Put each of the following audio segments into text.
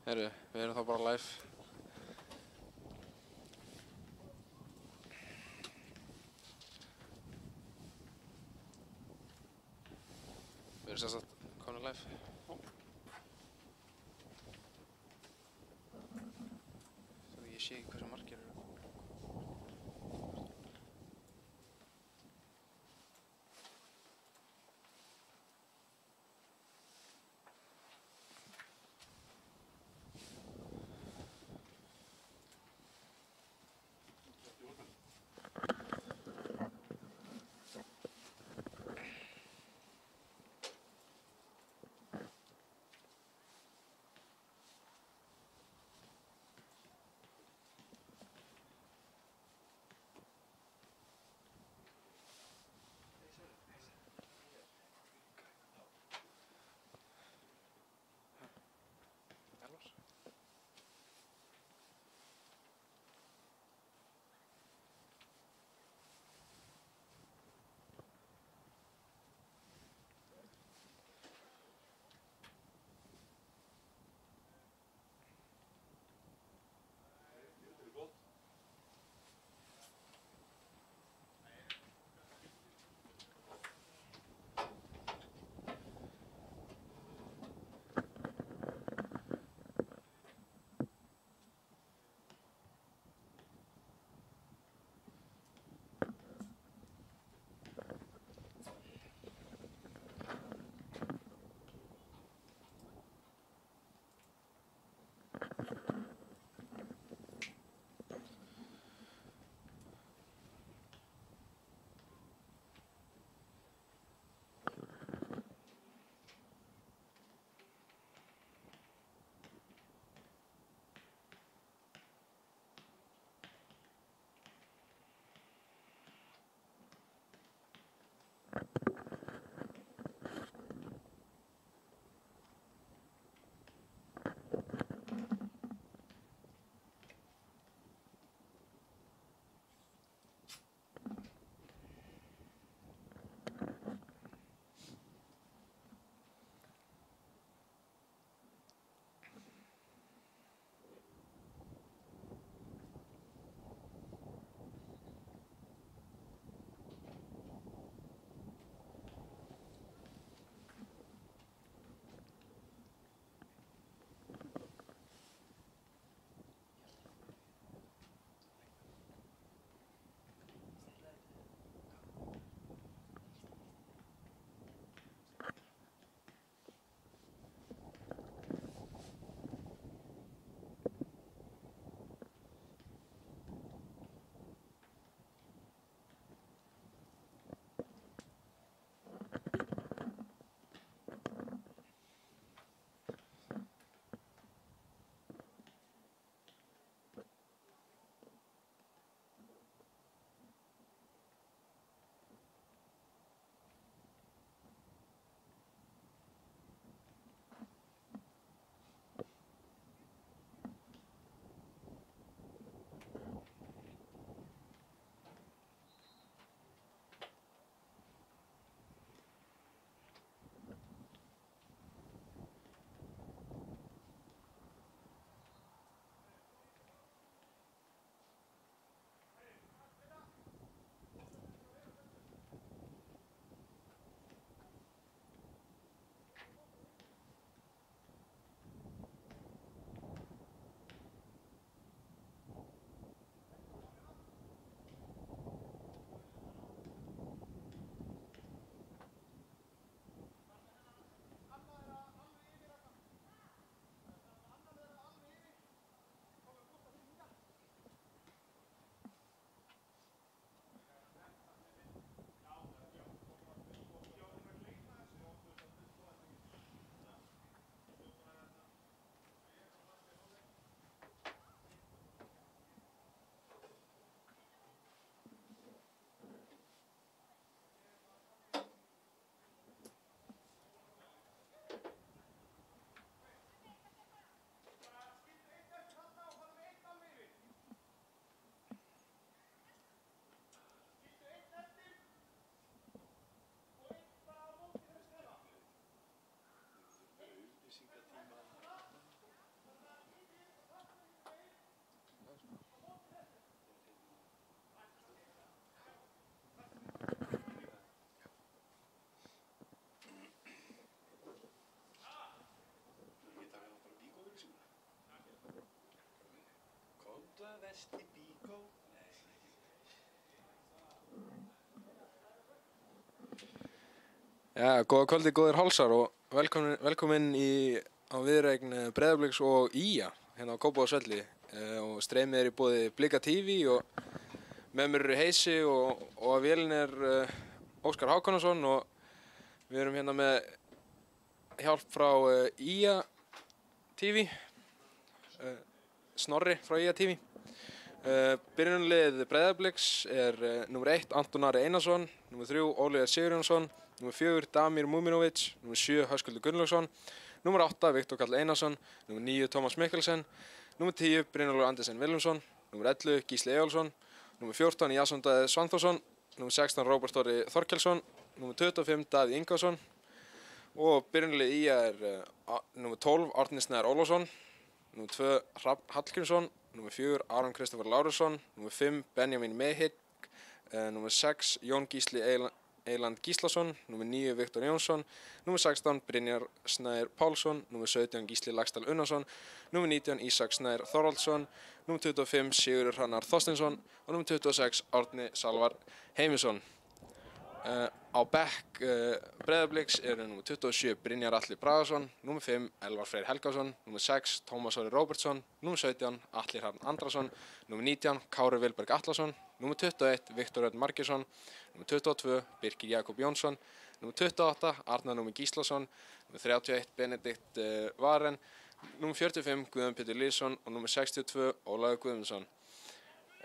Herru, við erum þá bara live. Við erum sem sagt komin live. Svo ég sé ekki hversu margir eru. Já, góða kvöldi, góðir hálsar og velkomin á viðureign Breiðabliks og ÍA hérna á Kópavogsvelli og streymið í boði Blika TV og með mér eru Heisi og að vélinn Óskar Hákonarson og við erum hérna með hjálp frá ÍA TV, Snorri frá ÍA TV. Byrjunarlið Breiðabliks númer 1 Anton Ari Einarsson, númer 3 Oliver Sigurjónsson, númer 4 Damir Múminović, númer 7 Höskuldur Gunnlaugsson, númer 8 Viktor Karl Einarsson, númer 9 Tómas Mikkelsen, númer 10 Brynjólfur Andersen Vilhelmsson, númer 11 Gísli Eyjólfsson, númer 14 Jason Daði Svanþórsson, númer 16 Róbert Orri Þorkelsson, númer 25 Daði Ingvarsson og byrjunarlið ÍA númer 12 Árni Snær Ólafsson, númer 2 Hrafn Hallgrímsson, númer 4 Aron Kristoffer Lárusson, númer 5 Benjamin Mehik, númer 6 Jón Gísli Eyland Gíslason, númer 9 Viktor Jónsson, númer 16 Brynjar Snær Pálsson, númer 17 Gísli Laxdal Unnarsson, númer 19 Ísak Snær Þorvaldsson, númer 25 Sigurður Hrannar Þorsteinsson og númer 26 Árni Salvar Heimisson. Á bekk Breiðabliks númer 27 Brynjar Atli Bragason, númer 5 Elvar Freyr Helgason, númer 6 Tómas Orri Róbertsson, númer 17 Atli Hrafn Andrason, númer 19 Kári Vilberg Atlason, númer 21 Viktor Örn Margeirsson, númer 22 Birkir Jakob Jónsson, númer 28 Arnar Númi Gíslason, númer 31 Benedikt Varen, númer 45 Guðjón Pétur Lýðsson og númer 62 Ólafur Guðmundsson.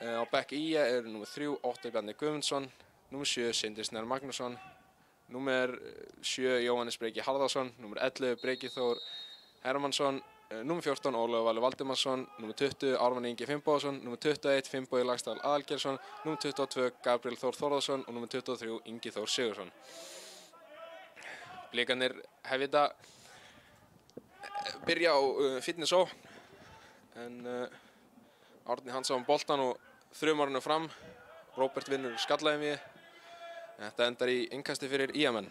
Á bekk ÍA númer 3 Óttar Bjarni Guðmundsson, númer 7 Sindri Snær Magnússon, númer 7 Jóhannes Breki Harðarsson, númer 11 Breki Þór Hermannsson, númer 14 Ólafur Valur Valdimarsson, númer 20 Ármann Ingi Finnbogason, númer 21 Finnbogi Laxdal Aðalgeirsson, númer 22 Gabriel Þór Þórðarsson og númer 23 Ingi Þór Sigurðsson. Blikarnir hefja þetta byrja á fínni sókn en Árni Hans á boltan og þrumar hann fram. Róbert vinnur skallaði við. Þetta endar í innkasti fyrir ÍA-menn.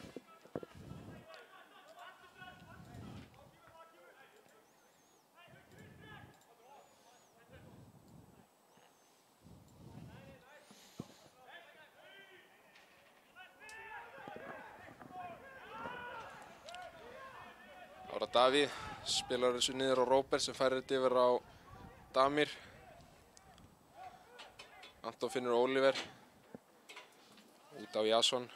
Ára Davíð spilar þessu niður á Róbert sem færir þetta yfir á Damir. Anton finnur Oliver út á Jason.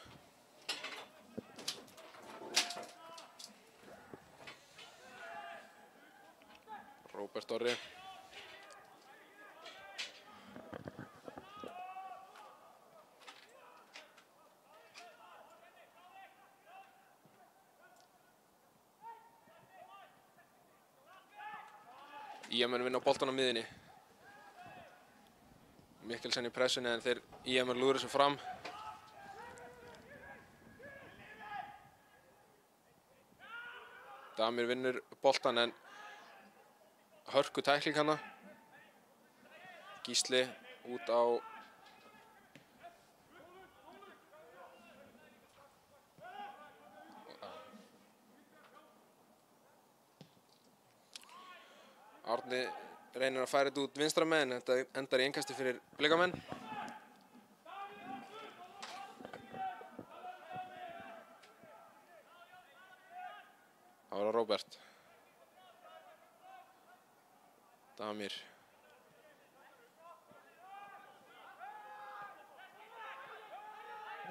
Róbert Orri. ÍA-menn vinna á boltan á miðjunni. Mikkelsen í pressunni en þeir ÍA-menn lúður þessu fram. Damir vinnur boltan en hörku tækling hana. Gísli út á Árni reynir að færa þetta út vinstra megin, þetta endar í innkasti fyrir Blikamenn. Það var Róbert. Damir.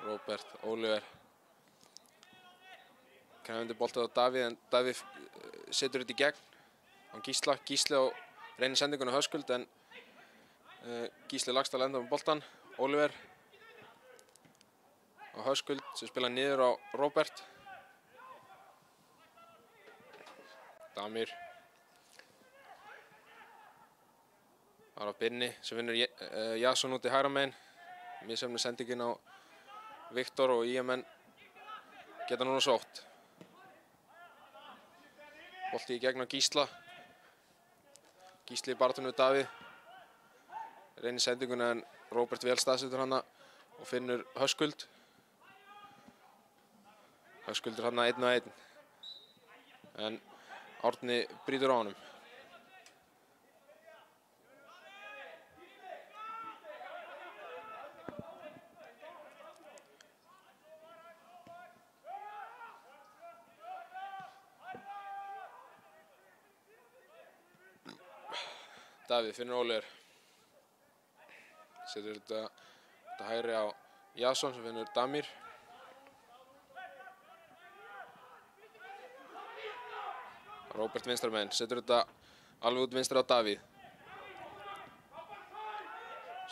Róbert, Oliver. Krefandi boltað á Davíð en Davíð setur þetta í gegn á Gísla. Gísli á reynir sendingun á Höskuld en Gísli Laxdal enda með boltan. Oliver á Höskuld sem spila niður á Róbert. Damir. Það var á Binni sem vinnur Jason út í hægra megin. Misjafni sendingin á Viktor og ÍA-menn geta núna sótt. Bolti í gegn á Gísla. Gísli í baráttunni við Davíð. Reynir sendinguna en Róbert vel staðsetur hana og finnur Höskuld. Höskuldur hana 1-1. En Árni brýtur á honum. Davíð finnur Óliver. Setur þetta hægri á Jason sem finnur Damir. Róbert vinstra megin, setur þetta alveg út vinstra á Davíð.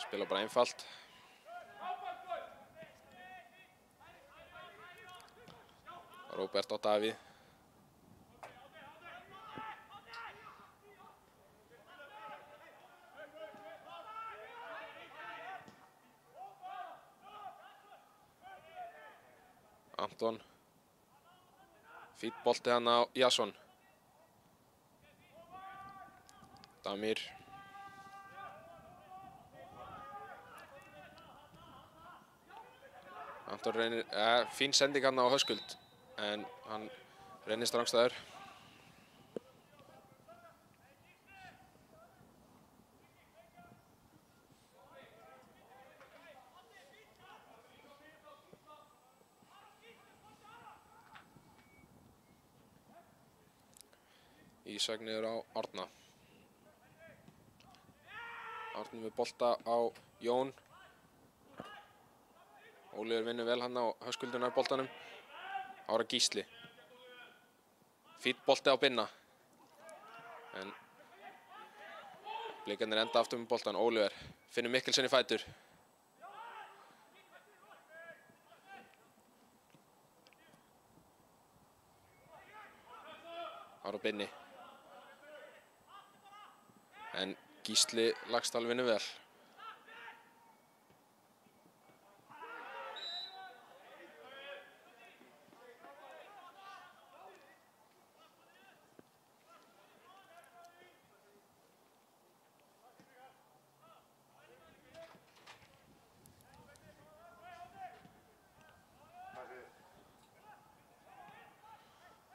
Spila bara einfalt. Róbert á Davíð. Anton. Fínn bolti hann á Jason. Damir. Anton reynir, fín sending hann á Höskuld, en hann reynir strangstæður. Ísak niður á Árna. Árni með bolta á Jón. Óliver vinnur vel hann á Höskulduna í boltanum. Ára Gísli. Fínn bolti á Binna. En blikarnir enda aftur með boltan. Óliver finnur Mikkelsen í fætur. Ára Binni. En Gísli Laxdal vinnur vel.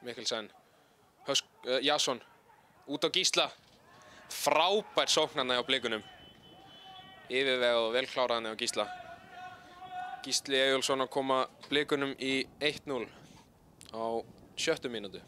Mikkelsen. Jason. Út á Gísla. Frábær sóknarna á blikunum. Yfirvegað og vel kláraðan á Gísla. Gísli Eyjólfsson að koma blikunum í 1-0 á 7. mínútu.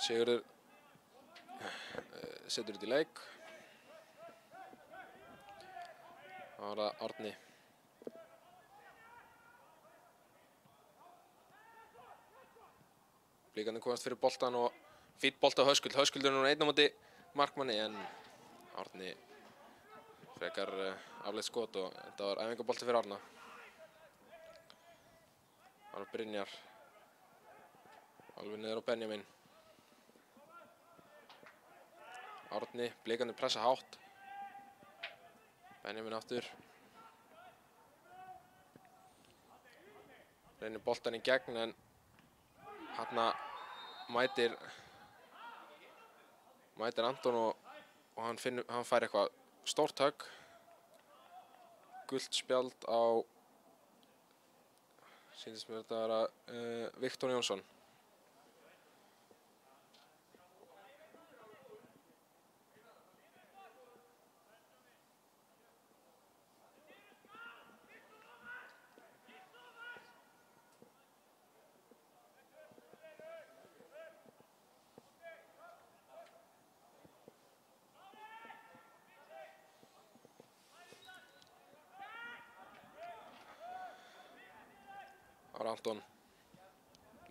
Sigurður setur þetta í leik. Ára Árni. Blikarnir komast fyrir boltan og fínn bolti á Höskuld. Höskuld er núna einn á móti markmanni, en Árni frekar afleitt skot og þetta var æfingabolti fyrir Árna. Ára Brynjar. Alveg niður á Benjamin. Árni, blikarnir pressa hátt. Benjamin aftur. Reynir boltan í gegn, en hann mætir Anton og hann fær eitthvað stórt högg. Gult spjald á, sýndist mér þetta að vera Viktor Jónsson. Ára Anton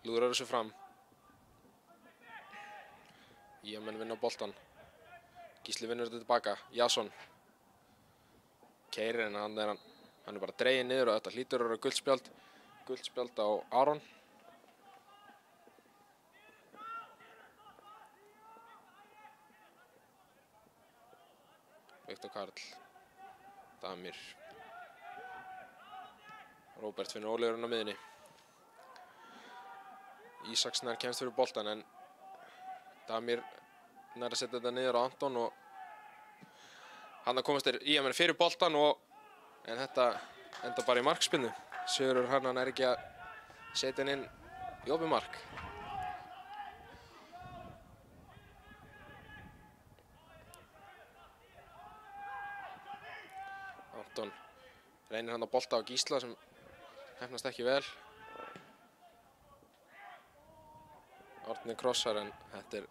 lúðrar þessu fram. Ía-menn vinna á boltan. Gísli vinnur þetta tilbaka. Jason keyrir, en hann er bara dreginn niður og þetta hlýtur að vera gult spjald. Gult spjald á Aron. Viktor Karl. Damir. Róbert finnur Óliverinn á miðjunni. Ísaksnær kemst fyrir boltan, en Damir nær að setja þetta niður á Anton og hann að komast Ía-menn fyrir boltan en þetta enda bara í markspinnu. Sigurður Harnan ekki að setja inn í opið mark. Anton reynir hann að bolta á Gísla sem hefnast ekki vel. Árni krossar en þetta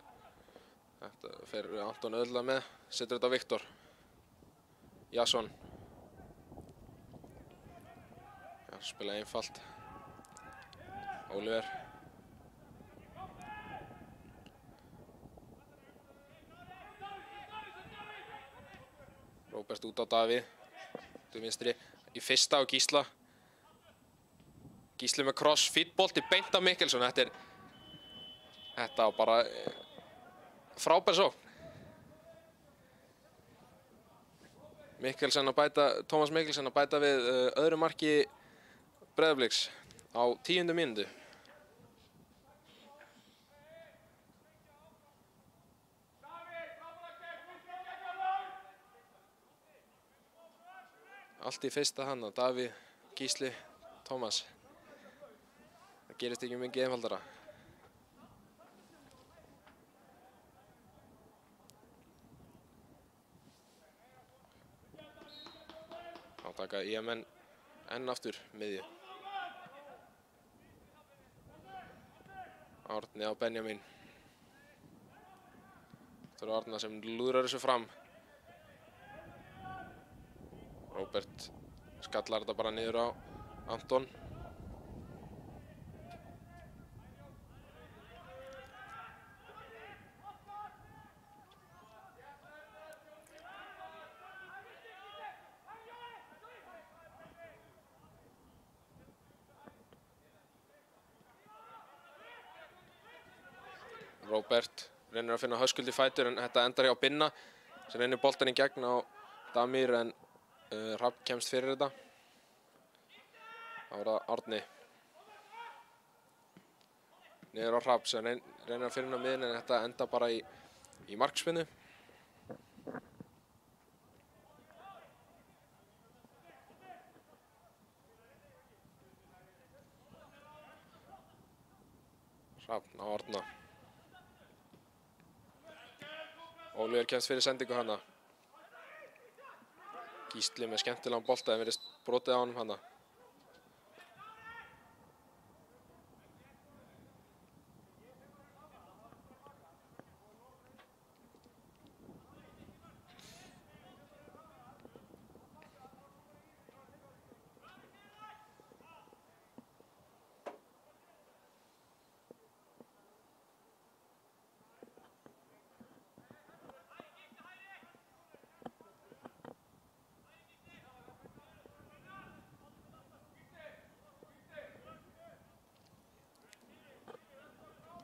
fer Anton auðvitað með. Setur þetta á Viktor. Jason. Já, spila einfalt. Oliver. Róbert út á Davíð. Til vinstri. Í fyrsta á Gísla. Gísli með kross. Fítbolti beint á Mikkelsson. Þetta á bara frábær sókn. Tómas Mikkelsen að bæta við öðru marki Breiðabliks á 10. mínútu. Allt í fyrsta hann, Davíð, Gísli, Tómas. Það gerist ekki mikið einfaldara. Þá taka IMN enn aftur miðju. Árni á Benjamin. Það eru Árna sem lúðrar þessu fram. Róbert skallar þetta bara niður á Anton. Róbert reynir að finna Höskuld í fætur en þetta endar hjá Binna sem reynir boltan í gegn á Damir en Hrafn kemst fyrir þetta. Það var það Árni. Niður á Hrafn sem reynir að finna miðin en þetta enda bara í markspinnu. Hrafn á Árna. Oliver kemst fyrir sendingu hana. Gísli með skemmtilegan bolta, það verðist brotið á honum hana.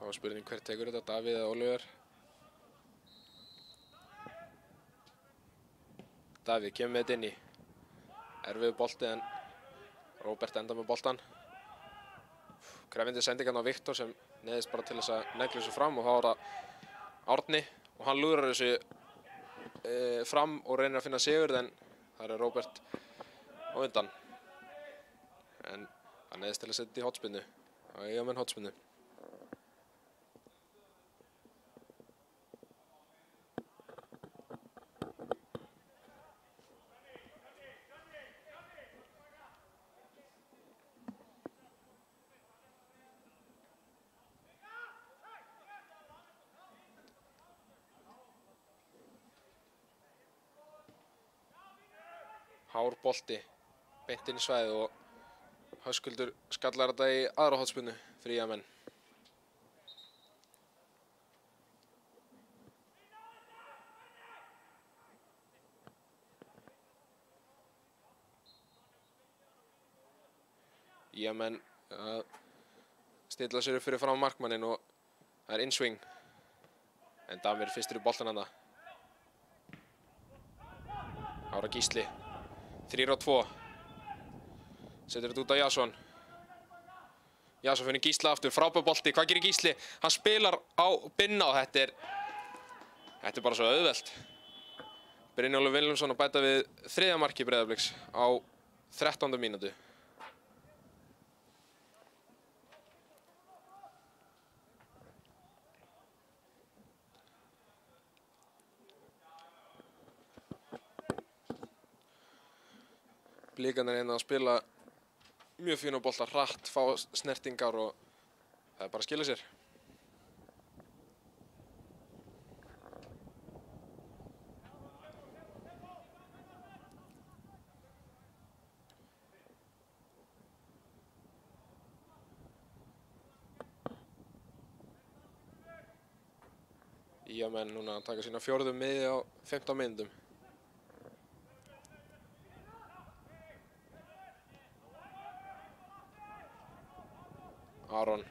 Það var spurning hver tekur þetta, Davíð eða Oliver. Davíð kemur með þetta inn í. Erfiður bolti en Róbert enda með boltan. Krefjandi sendingan á Viktor sem neyðist bara til þess að negla þessu fram og þá er það Árni og hann lúðrar þessu fram og reynir að finna Sigurð en það er Róbert á undan. En hann neyðist til að setja í hotspinnu. Það er IMN hotspinnu. Hár bolti, beint inn í svæðið og Höskuldur skallar þetta í aðra hotspinnu fyrir IMN. IMN stilla sér upp fyrir fram markmanninn og það er innsving. En Damir fyrstur í boltan hana. Ára Gísli. 3-2. Setur þetta út á Jason. Jason finnir Gísla aftur, frábær bolti. Hvað gerir Gísli? Hann spilar á Binna og þetta er bara svo auðvelt. Brynjólfur Vilhelmsson að bæta við þriðja marki Breiðabliks á 13. mínútu. Blikarnir að spila mjög fína bolta, hratt, fá snertingar og það bara að skila sér. Menn núna að taka sína 4. miði á 15 mínútum. Aron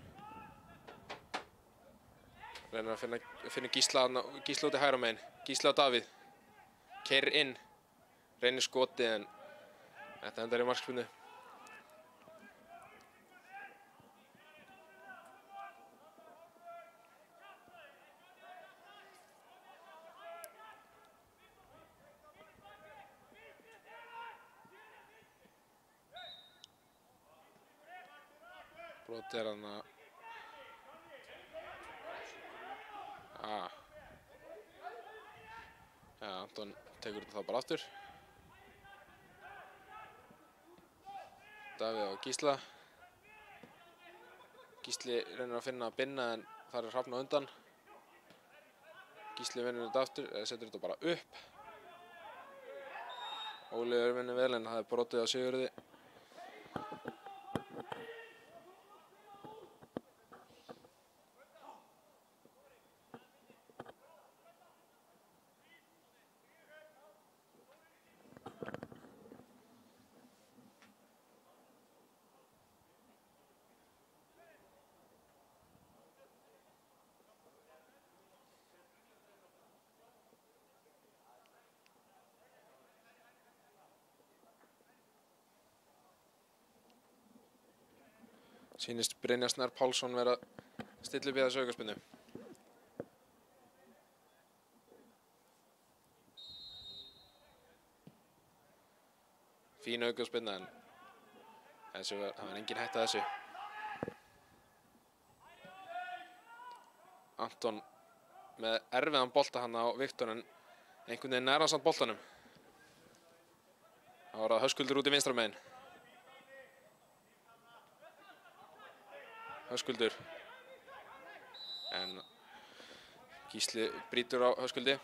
reynir að finna Gísla út í hægra megin. Gísli á Davíð. Keyrir inn. Reynir skoti en þetta endar í markspyrnu. Brot hann að Anton tekur þetta þá bara aftur. Davíð og Gísla. Gísli reynir að finna Binna en þar Hrafn á undan. Gísli vinnur þetta aftur, setur þetta bara upp. Óliður vinnur vel en það brotið á Sigurði. Sýnist Brynjar Snær Pálsson vera að stilla upp í þessu aukaspyrnu. Fín aukaspyrna en það var engin hætta þessu. Anton með erfiðan bolta hann á Viktor en einhvern veginn nær hann samt boltanum. Það var að Höskuldur út í vinstra megin. Höskuldur en Gísli brýtur á Höskuldi.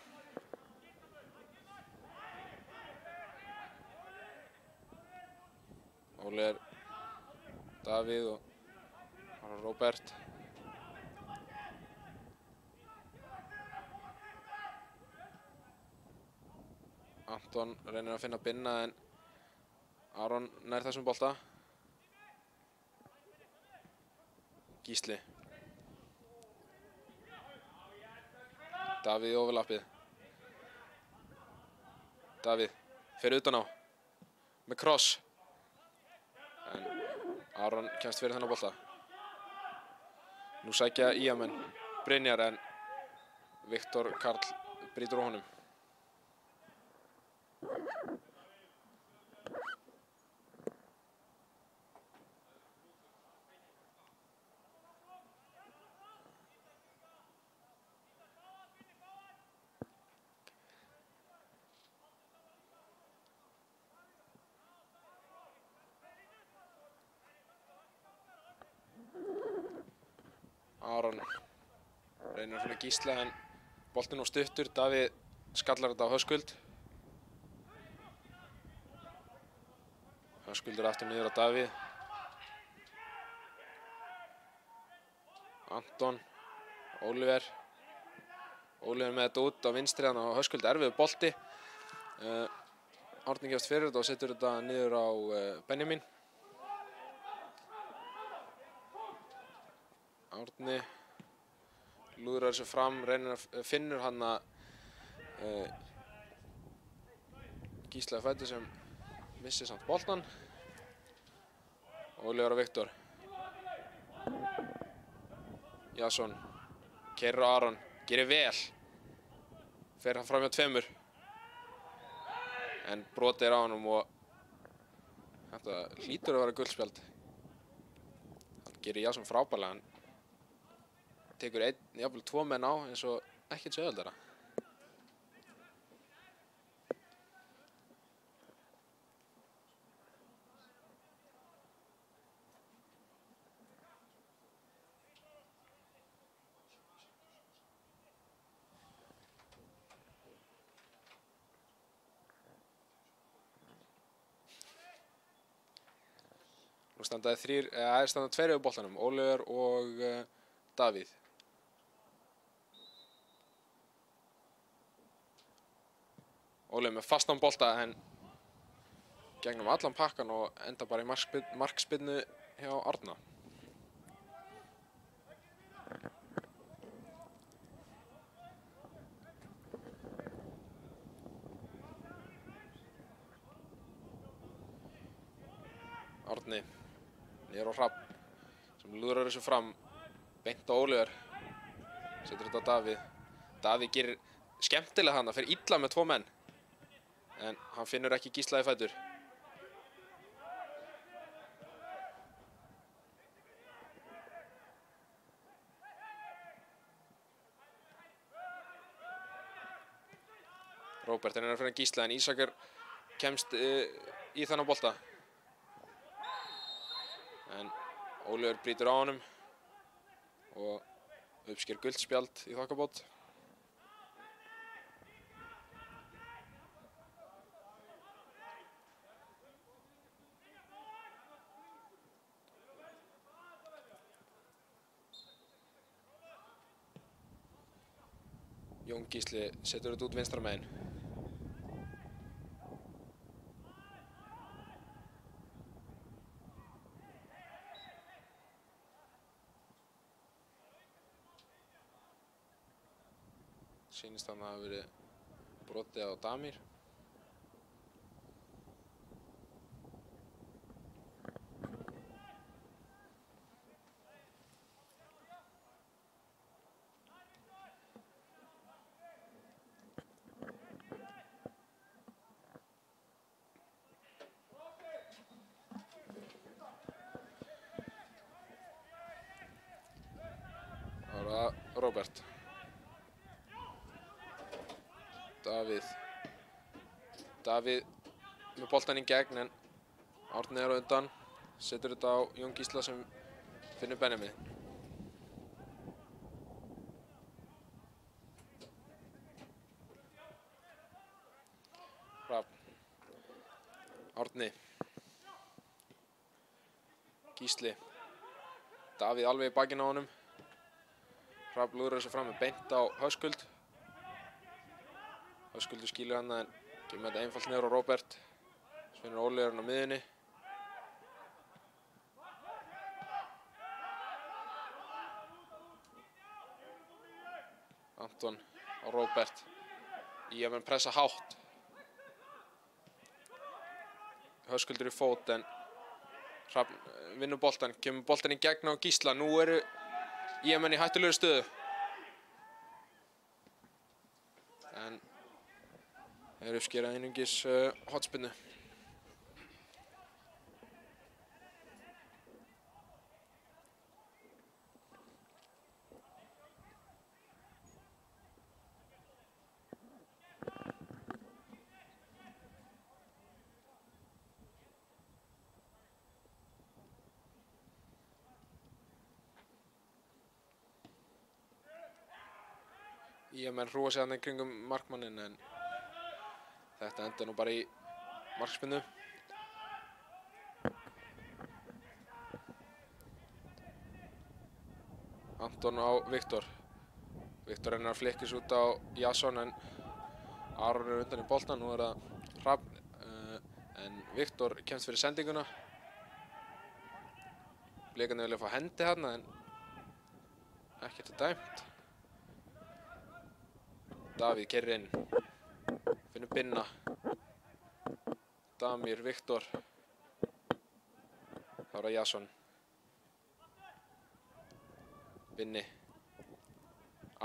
Óliður, Davíð og Róbert. Anton reynir að finna Binna en Aron nær þessum bolta. Gísli. Davíð í overlappið. Davíð fer utan á með kross. En Aron kemst fyrir þennan bolta. Nú sækja menn Brynjar en Viktor Karl brýtur á honum. Aron reynir að finna Gísla en boltinn og stuttur. Davíð skallar þetta á Höskuld. Höskuldur aftur niður á Davíð. Anton, Óliver með þetta út á vinstri hann á Höskuld, erfiður bolti. Árni gefst fyrir þetta og setur þetta niður á Benjamin. Árni lúðrar þessu fram, finnur hann að Gísla fæti sem missir samt boltan. Óliver og Viktor. Jason keyrir á Aron, gerir vel. Fer hann fram hjá tveimur. En brotið á honum og Þetta hlýtur að vera guldspjald. Hann gerir Jason frábærlega. Hann tekur einn, jafnvel 2 menn á eins og ekkert sé auðveldara. Nú standa 2 yfir boltanum, Oliver og Davíð. Oliver með fastan bolta en gegnum allan pakkan og enda bara í markspyrnu hjá Árna. Árni niður á Hrafn sem lúðrar þessu fram, beint á Oliver, setur þetta á Davíð. Davíð gerir skemmtilega hann, það fer illa með 2 menn en hann finnur ekki Gísla í fætur. Róbert er að finna Gísla en Ísakar kemst í þennan bolta. En Oliver brýtur á honum og uppsker guldspjald í þokkabót. Jón Gísli setur þetta út vinstra megin. Sýnist hann hafa verið brotið á Damir. Það var það Róbert. Davíð með boltan í gegn en Árni er á undan, setur þetta á Jón Gísla sem finnur Benjamín. Hrafn, Árni, Gísli, Davíð alveg í bakinn á honum. Hrafn lúðrar þessu fram með beint á Höskuld. Höskuldur skýlir hann en kemur þetta einfalt niður á Róbert. Svo finnur Oliver hann á miðjunni. Anton á Róbert. Menn pressa hátt. Höskuldur í fót en Hrafn vinnur boltan. Kemur boltan í gegn á Gísla. Nú eru menn í hættulegri stöðu. En er uppskerað einungis hornspyrnu. Menn hrúa sig þarna í kringum markmanninn en þetta enda nú bara í markspyrnu. Anton á Viktor. Viktor rennir að flikkis út á Jason en Aron er undan í boltan. Nú er það Hrafn en Viktor kemst fyrir sendinguna. Blikarnir vilja fá hendi þarna en ekkert er dæmt. Davíð keyrir inn. Finnur Binna. Damir, Viktor. Það var Jason. Binni.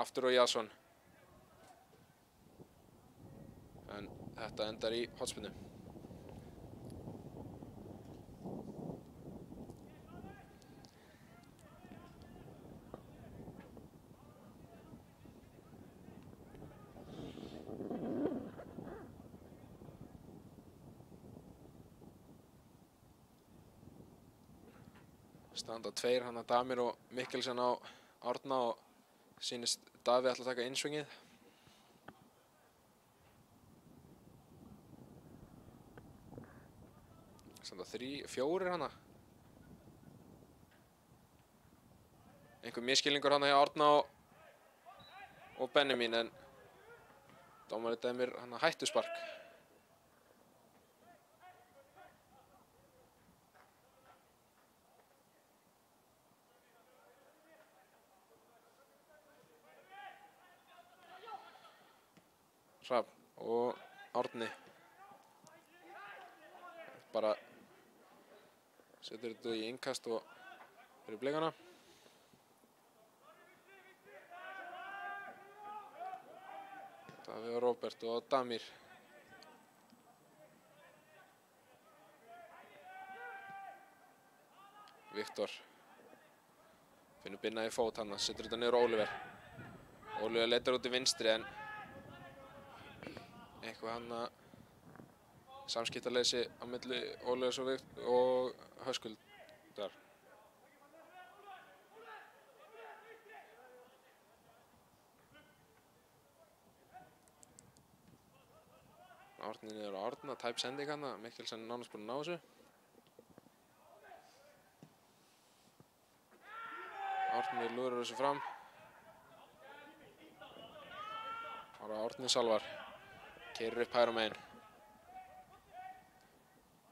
Aftur á Jason. En þetta endar í hornspyrnu. Standa tveir hann að Damir og Mikkelsen á Árna og sýnist Davíð ætla að taka innsvingið. Standa fjórir hana. Einhver misskilningur hana hjá Árna og Benjamin en dómari dæmir hana hættuspark. Hrafn og Árni bara setur þetta í innkast og fyrir Blikana. Davíð og Róbert og Damir. Viktor finnur Binna í fót hann, setur þetta niður á Oliver. Oliver leitar út í vinstri en eitthvað hann að samskiptaleysi á milli Olivers og Höskuldar. Árni niður á Árna, tæp sending hann, Mikkelsen nánast búinn að ná þessu. Árni lúrar þessu fram. Ára Árni Salvar, keyrir upp hægra megin.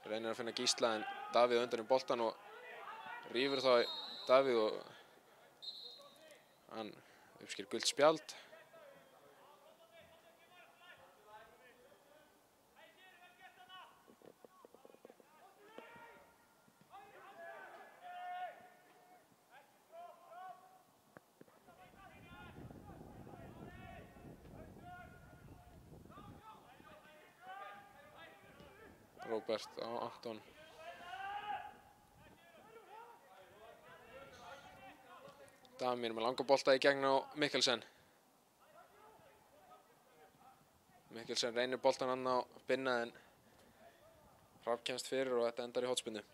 Reynir að finna Gísla en Davíð undan boltan og rífur þá Davíð og hann uppsker gult spjald. Róbert á Anton. Damir með langa bolta í gegn á Mikkelsen. Mikkelsen reynir boltan hann á Binna en Hrafn kemst fyrir og þetta endar í hornspyrnu.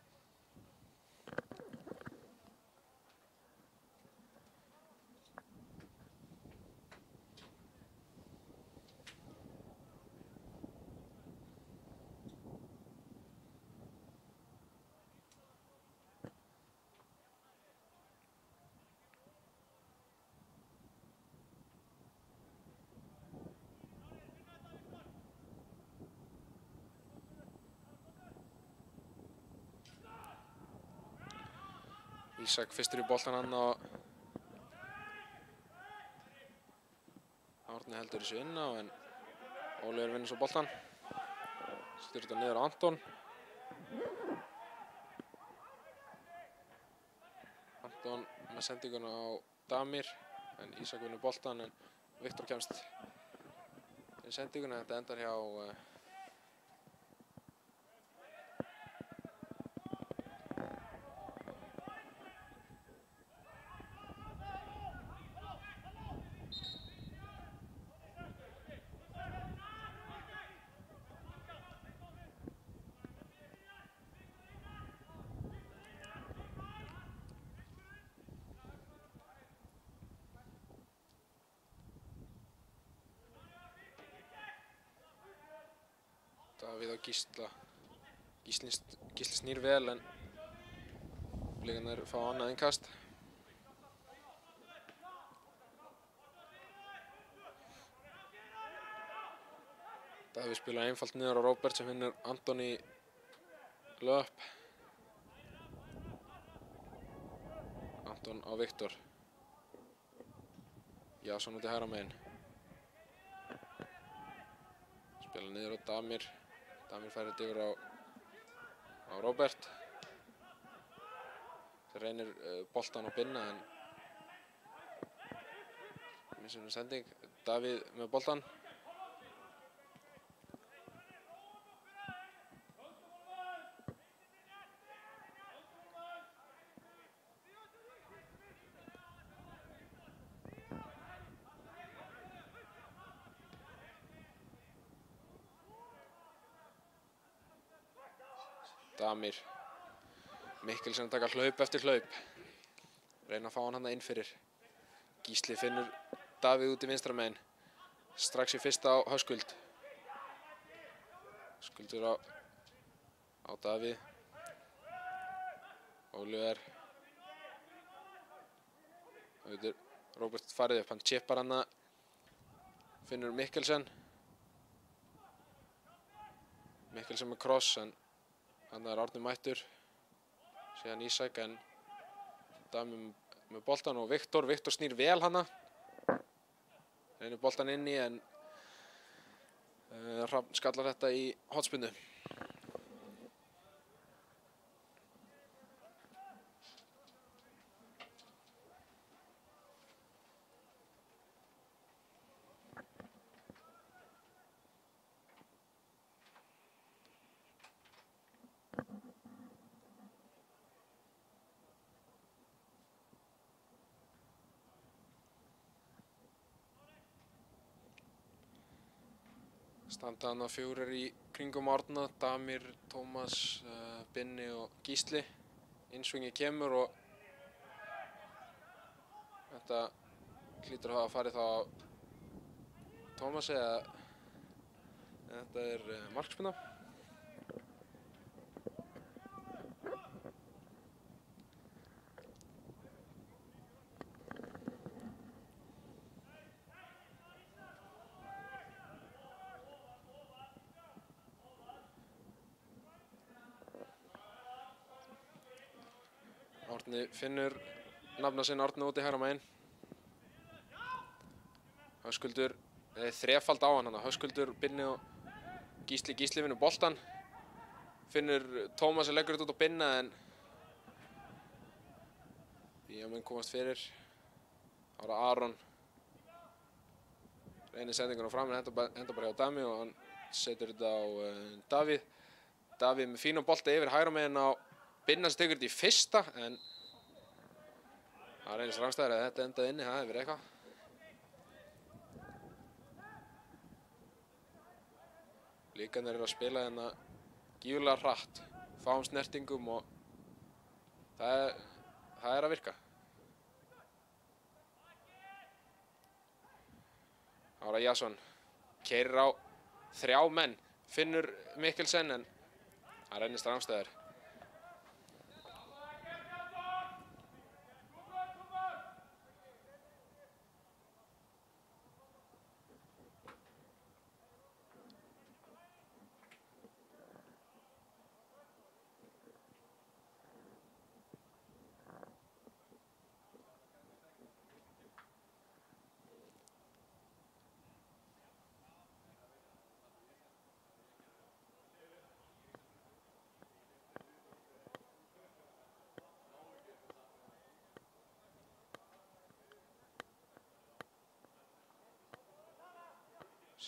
Ísak fyrstur í boltan hann og Árni heldur þessu inn á en Oliver vinnur svo boltan. Setur þetta niður á Anton. Anton með sendinguna á Damir en Ísak vinnur boltan en Viktor kemst til sendinguna. Þetta endar hjá Davíð og Gísla. Gísli snýr vel en Blikarnir fá annað innkast. Davíð spila einfalt niður á Róbert sem finnur Anton í löp. Anton á Viktor. Jason út í hægra megin. Spila niður á Damir. Damir færir þetta yfir á Róbert. Það reynir boltan á Binna en missum sending. Davíð með boltan. Damir Mikkelsen að taka hlaup eftir hlaup. Reyna að fá hann inn fyrir. Gísli finnur Davíð út í vinstra megin. Strax í fyrsta á Höskuld. Höskuldur á Davíð. Oliver. Róbert farið upp, hann chippar hann. Finnur Mikkelsen. Mikkelsen með kross, en hann Árni mættur. Síðan Ísak, en Davíð með boltan og Viktor snýr vel hana. Reynir boltan inn í, en Hrafn skallar þetta í hornspyrnu. Standa hana fjórir í kringum Árna, Damir, Tómas, Binni og Gísli. Innsvingi kemur og þetta hlýtur að hafa farið þá á Tómasi, eða þetta markspyrna. Árni finnur nafna sinn, Árni út í hægra megin. Höskuldur þrefald á hann. Höskuldur, Binni og Gísli finnur boltan. Finnur Tómas leggur þetta út á Binna, en Víamenn komast fyrir. Ára Aron reynir sendingunum fram, en enda bara hjá Dami og hann setur þetta á Davíð. Davíð með fína bolta yfir hægra megin á Binna sem tekur þetta í fyrsta, en það reynist rangstæður að þetta endaði inni, það hefur verið eitthvað. Líkanir eru að spila hérna gífurlega hratt, fáum snertingum og það er að virka. Ára Jason keyrir á 3 menn, finnur Mikkelsen, en það reynist rangstæður.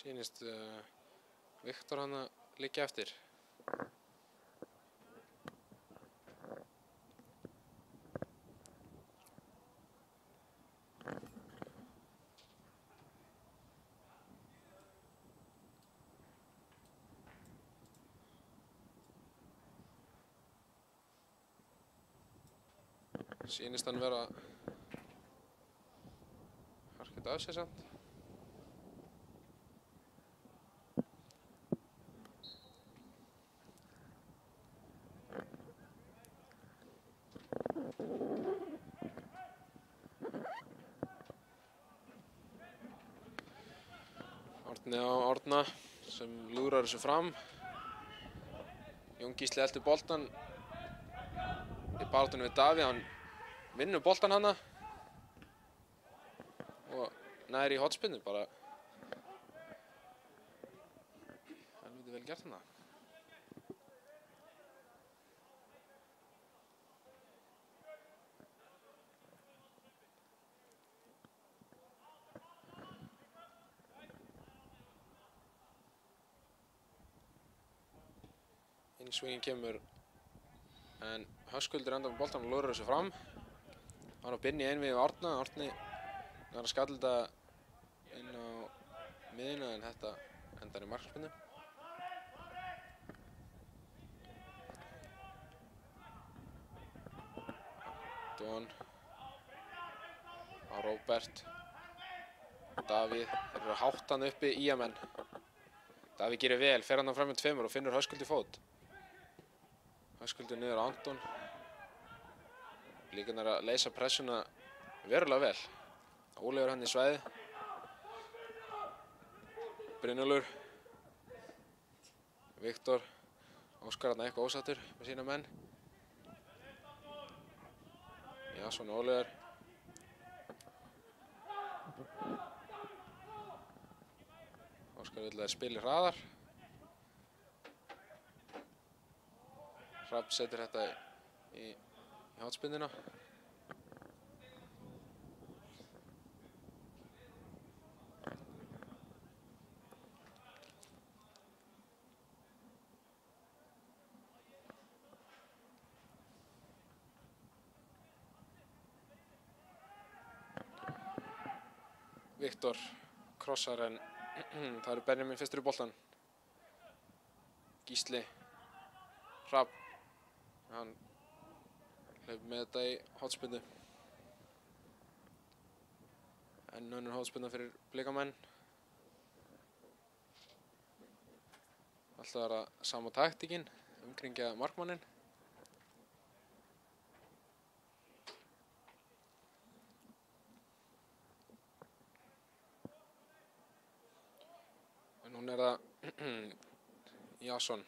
Sýnist Viktor hann að liggja eftir. Sýnist hann vera harkið af sig samt. Árni á Árna sem lúrar þessu fram. Jón Gísli eltir boltan í baráttunni við Davíð, hann vinnur boltan hana og nær í hornspyrnu, bara helviti vel gert hana. Innsvingin kemur, en Höskuldur enda með boltan og lúrar þessu fram. Hann á Binni einvið við Árna. Árni er að skalla þetta inn á miðjuna, en þetta endar í markspyrnu. Anton á Róbert. Davíð, þeir eru hátt hann uppi ÍA-menn. Davíð gerir vel, fer hann fram með tveimur og finnur Höskuld í fót. Höskuldur niður á Anton. Blíkarnir að leysa pressuna verulega vel. Ólafur hann í svæði. Brynjólfur. Viktor. Óskar hann eitthvað ósattur með sína menn. Jason og Ólafur. Óskar vill að þeir spili hraðar. Hrafn setur þetta í hotspinnina. Viktor krossar en það eru Benjamin fyrstur í boltan. Gísli. Hrafn. Hann hleypur með þetta í hotspinnu. Enn önnur hotspinna fyrir Blikamenn. Alltaf er það sama taktíkin, umkringja markmanninn. En hún er það Jason.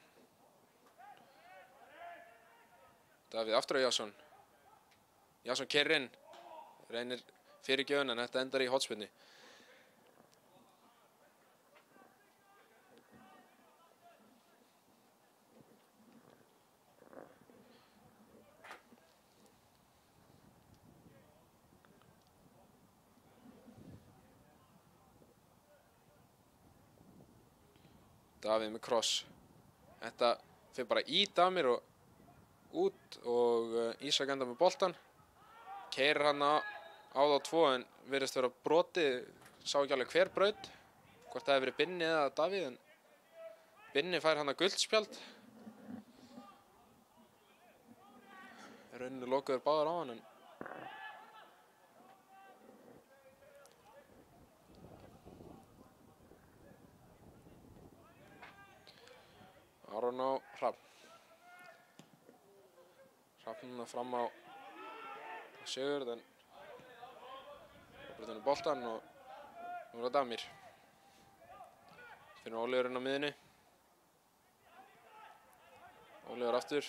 Davíð aftur á Jason. Jason keyrir inn. Reynir fyrirgjöfun en þetta endar í hotspinni. Davíð með kross. Þetta fyrir bara í Damir og út og Ísak enda með boltan. Keyrir hann á þá tvo en virðist vera brotið. Sá ekki alveg hver braut. Hvort það hefur verið Binni eða Davíð en Binni fær hann að guldspjald. Rauninni lokuður báðar á hann en Aron á Hrafn. Hrafn fram á Sigurð en Róbertinn boltan og nú er það Damir. Finnur Ólafurinn á miðinni. Ólafur aftur.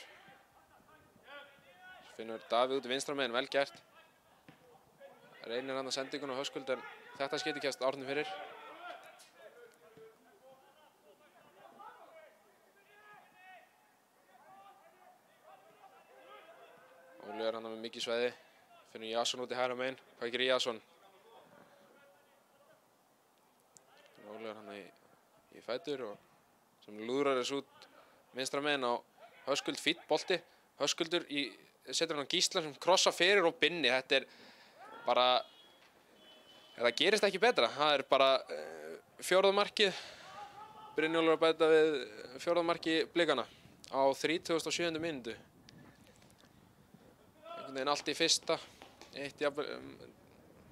Finnur Davíð út í vinstra megin, vel gert. Reynir hann að sendingun á Höskuld en þetta skyti kæst Árni fyrir. Ólafur hann með mikið sveiði. Finnur Jason út í hægra megin. Hvað gerir Jason? Ólafur hann í fætur og sem lúðrar þess út vinstra megin á Höskuld, fínn bolti. Höskuldur setur hann Gísla sem krossa fyrir og Binni. Þetta er bara, það gerist ekki betra. Það er bara fjórða markið. Brynjólfur að bæta við fjórða markið Blikana á 37. mínútu. Einhvern veginn allt í fyrsta. Eitt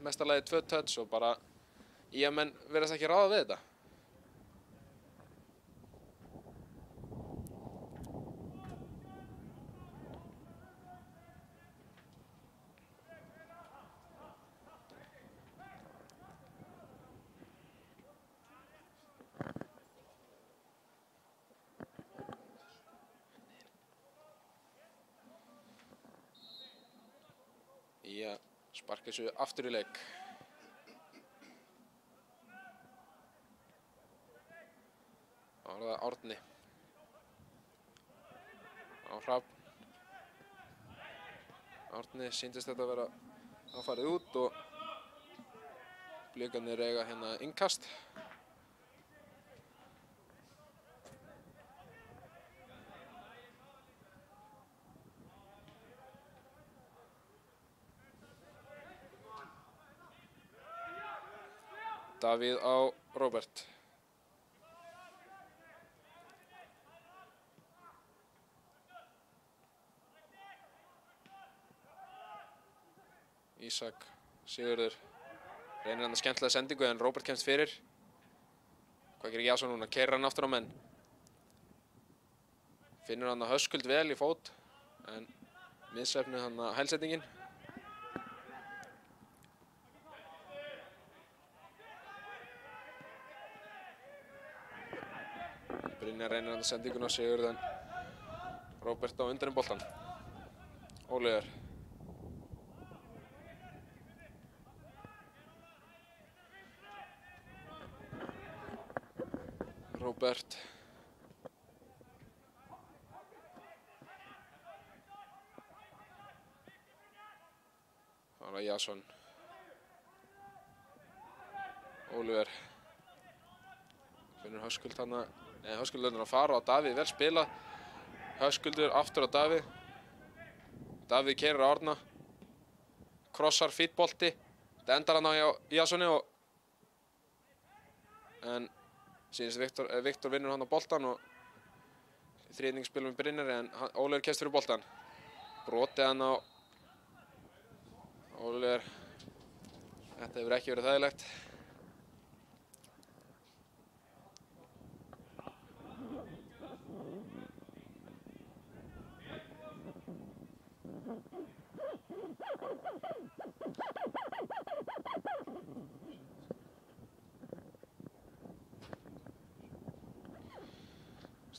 mestarlagi 2 touch og bara ÍA-menn verðast ekki ráða við þetta. Ía sparka þessu aftur í leik. Þá er það Árni. Á Hrafn. Árni sýndist þetta að vera að farið út og Blikarnir eiga hérna innkast. Davíð á Róbert. Ísak, Sigurður reynir hann að skemmtilega sendingu en Róbert kemst fyrir. Hvað gerir Jason núna? Keyrir hann aftur á menn. Finnur hann að Höskuld vel í fót en miðsefnið hann að hælsetningin. Brynjar reynir hann að sendinguna á Sigurð en Róbert á undan boltan. Óliðar. Róbert. Það var Jason. Óliðar. Finnur Höskuld hann að... Nei, Höskuld lögður að fara á Davíð, vel spilað. Höskuldur aftur á Davíð. Davíð keyrir á Árna. Krossar, fítbolti. Þetta endar hann á Jasoni og... En sýnist Viktor vinnur hann á boltan og þriðningsspilum með Brynjari en Óliðar kemst fyrir boltan. Brotið hann á Óliðar. Þetta hefur ekki verið þægilegt.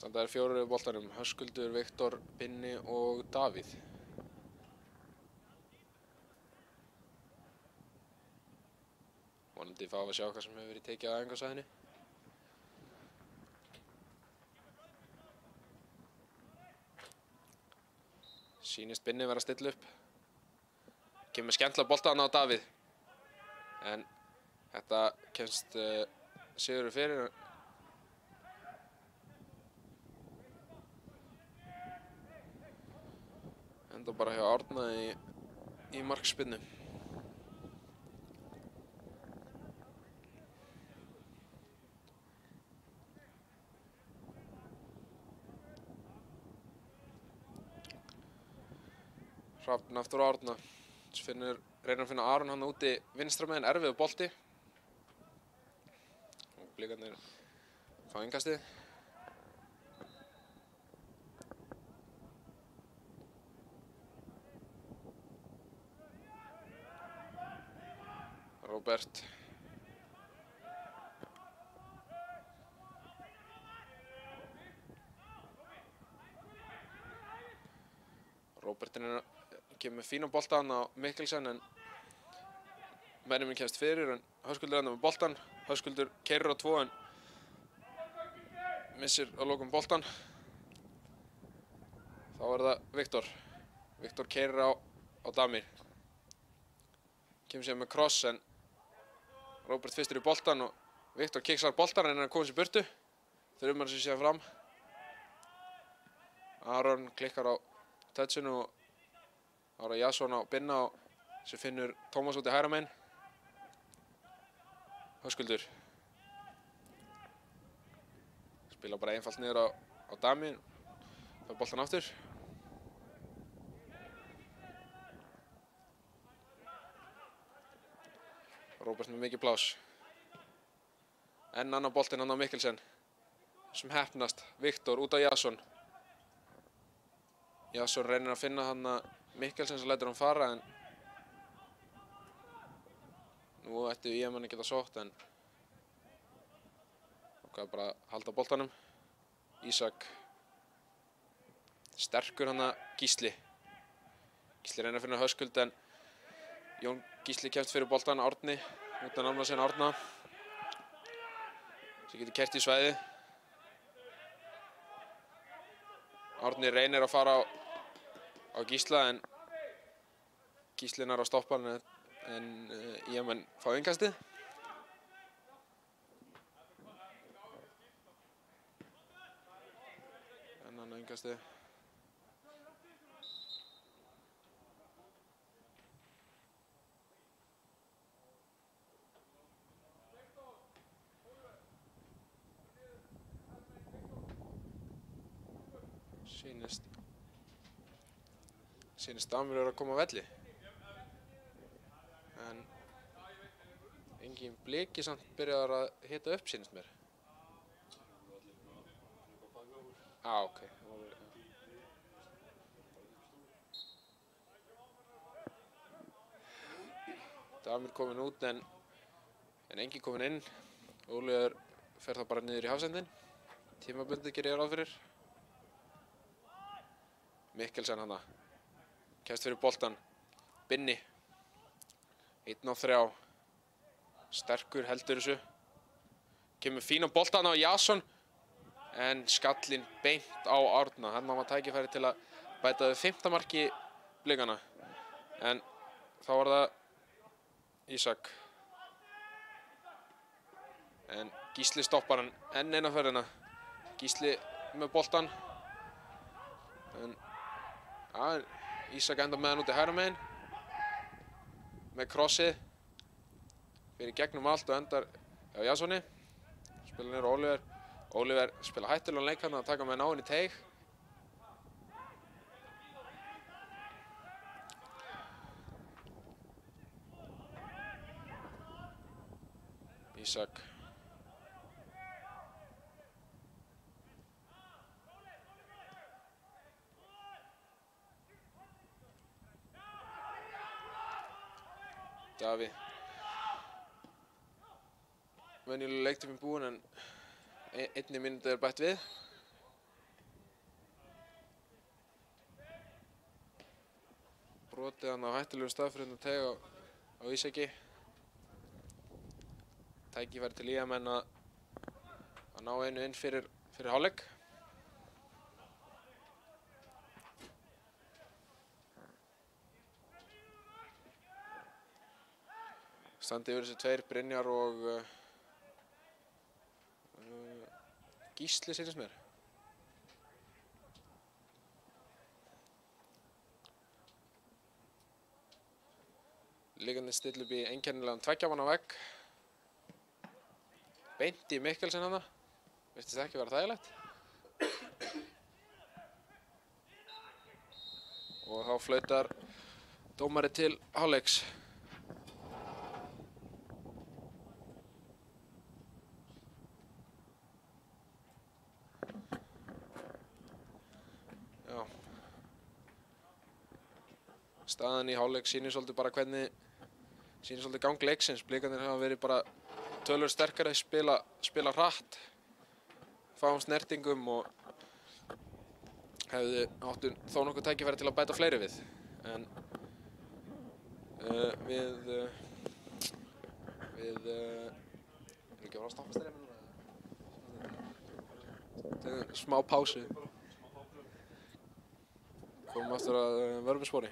Standaðir fjórir yfir boltanum, Höskuldur, Viktor, Binni og Davíð. Vonandi fáum við að sjá hvað sem hefur verið tekið á æfingasvæðinu. Sýnist Binni vera að stilla upp. Kemur skemmtilega boltan á Davíð. En þetta kemst Sigurður fyrir. Enda bara hjá Árna í markspyrnu. Hrafn aftur á Árna. Reynir að finna Aron hann úti vinstra megin, erfiður bolti. Og Blikarnir fá innkastið. Róbert. Róbertin kemur með fína bolta hann á Mikkelsen en mennuminn kemst fyrir en Höskuldur enda með boltan. Höskuldur keyrir á 2 en missir að lokum boltan. Þá er það Viktor. Viktor keyrir á Damir. Kemur sér með kross en Róbert fyrstur í boltan og Viktor kiksar boltan en hann komið sér burtu. Þurfumar sér síðan fram. Aron klikkar á touchinu og þá er Jason á Binna og sem finnur Tómas út í hægra megin. Höskuldur. Spila bara einfalt niður á Dami. Fær boltan aftur. Róbert með mikið plás. Enn annar boltinn hann á Mikkelsen. Sem heppnast. Viktor út á Jason. Jason reynir að finna hann að Mikkelsen sem lætur hann fara en nú ættu IM-menn að geta sótt en okkar bara að halda boltanum. Ísak. Sterkur hann að Gísli. Gísli reynir að finna Höskuld en Jón Gísli kemst fyrir boltan, Árni, út að náma sinna Árna. Sem getur kert í svæði. Árni reynir að fara á Gísla en Gísli nær að stoppa hann en IM-menn fá innkastið. En hann á innkastið. Sýnist Damir að koma á velli. En engin Bliki samt byrjaðar að hita upp sýnist mér. Ok. Damir komin út en engin komin inn. Ólíður fer þá bara niður í hafsendin. Tímabundið gerir ég ráð fyrir. Mikkelsen hana. Kemst fyrir boltan. Binni. 1 á 3. Sterkur heldur þessu. Kemur fín á boltan á Jason. En skallinn beint á Árna. Hann var tækifæri til að bæta við 5. marki Blikana. En þá var það Ísak. En Gísli stoppar hann enn eina ferðina. Gísli með boltan. En Ísak enda með hann út í hægra megin. Með krossið. Fyrir gegnum allt og endar á Jasoni. Spila niður á Oliver. Oliver spila hættulegan leik hann að taka með náinn í teig. Ísak. Davíð. Venjulega leiktíminn búinn en einni mínútu er bætt við. Brotið hann á hættulegum stað fyrir að tega á Ísaki. Tækifæri til ÍA-menn að ná einu inn fyrir hálfleik. Standi yfir þessi tveir, Brynjar og Gísli sýnist mér. Líkandi stilla upp í einkennilegan tveggjamanna vegg. Beint í Mikkelsen hana. Virtist ekki vera þægilegt. Og þá flautar dómari til hálfleiks. Staðan í hálfleik sýnir svolítið bara sýnir svolítið gang leiksins. Blikarnir hafa verið bara töluvert sterkari, spila hratt, fáum snertingum og hefðu áttu þó nokkuð tækifæri til að bæta fleiri við. En við erum ekki að fara að stoppa streymin núna? Smá pásu. Komum aftur að Vörðuspori.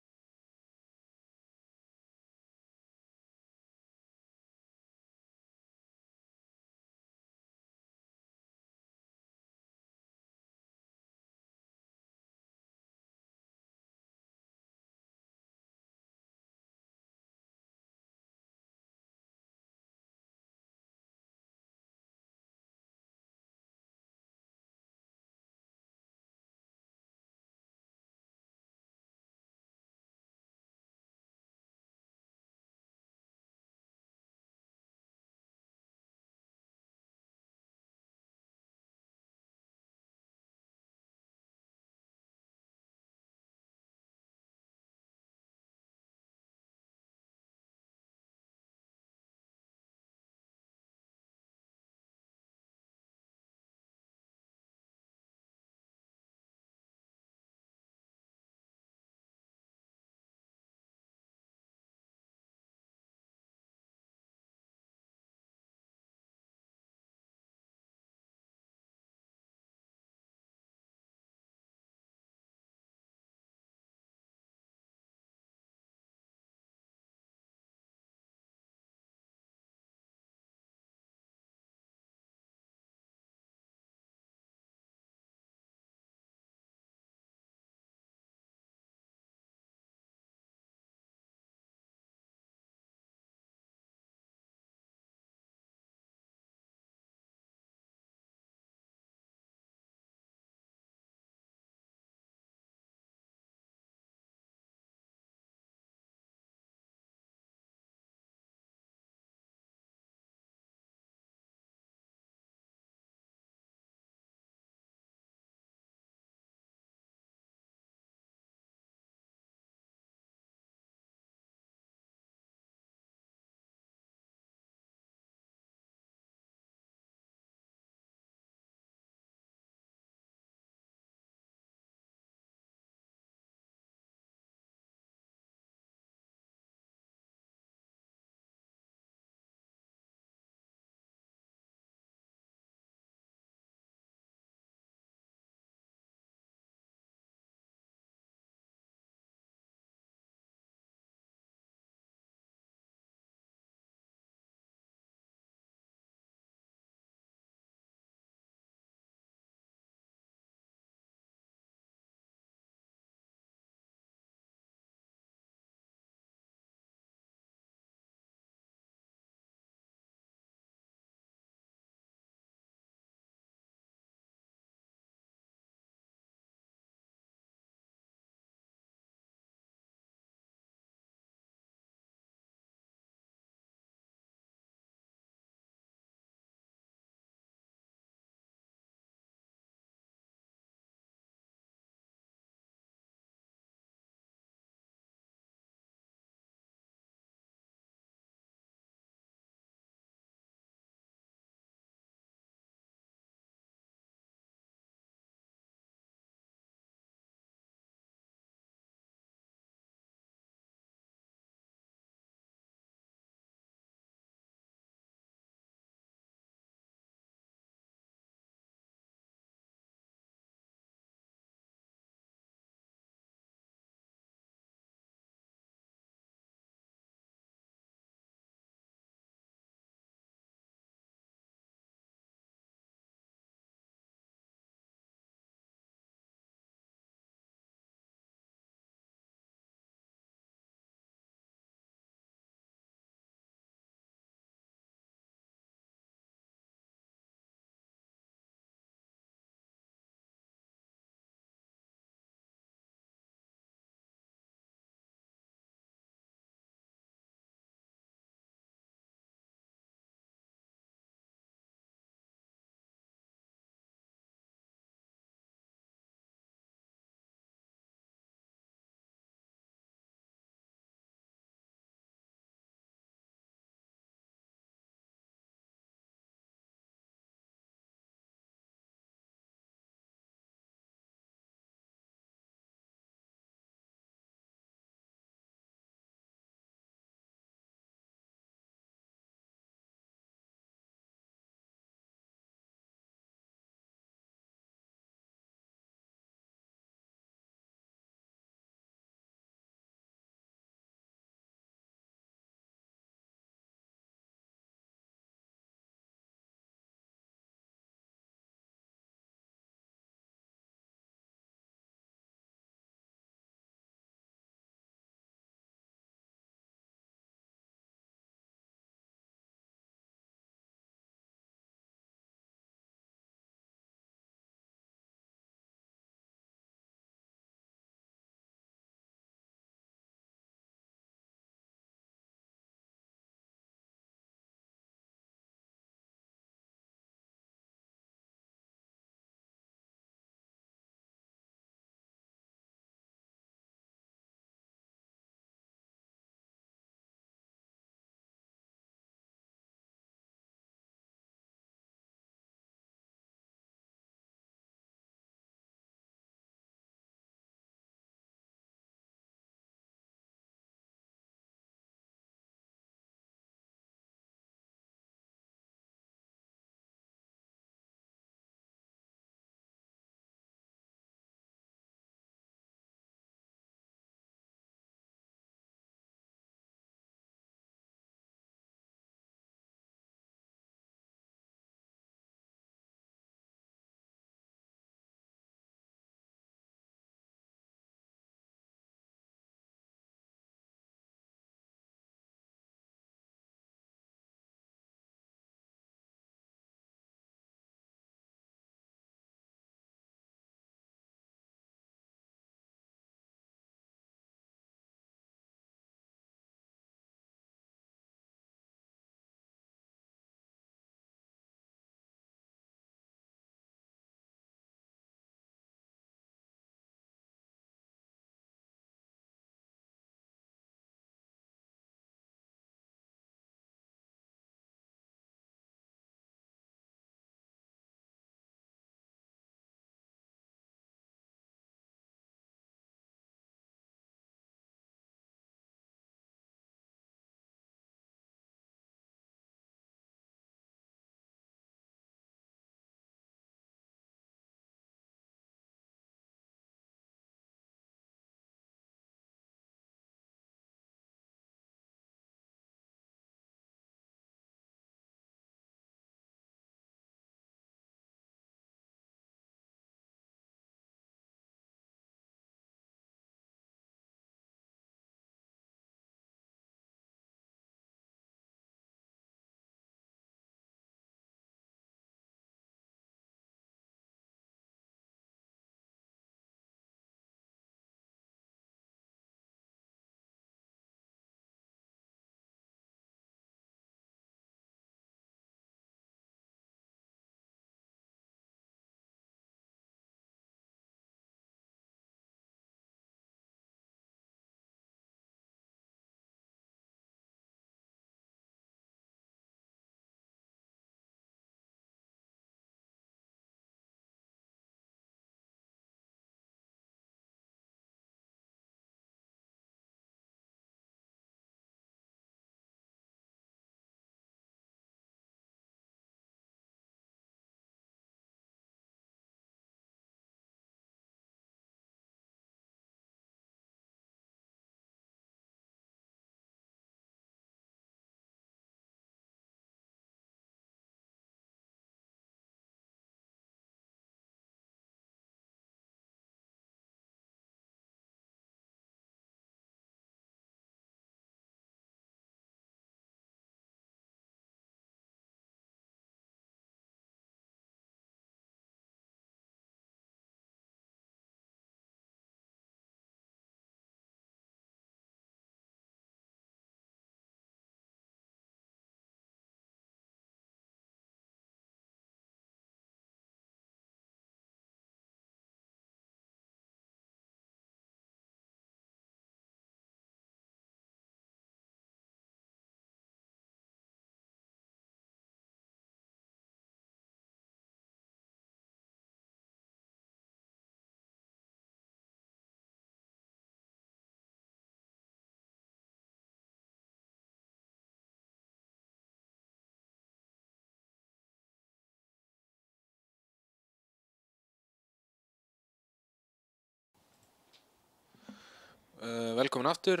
Velkomin aftur.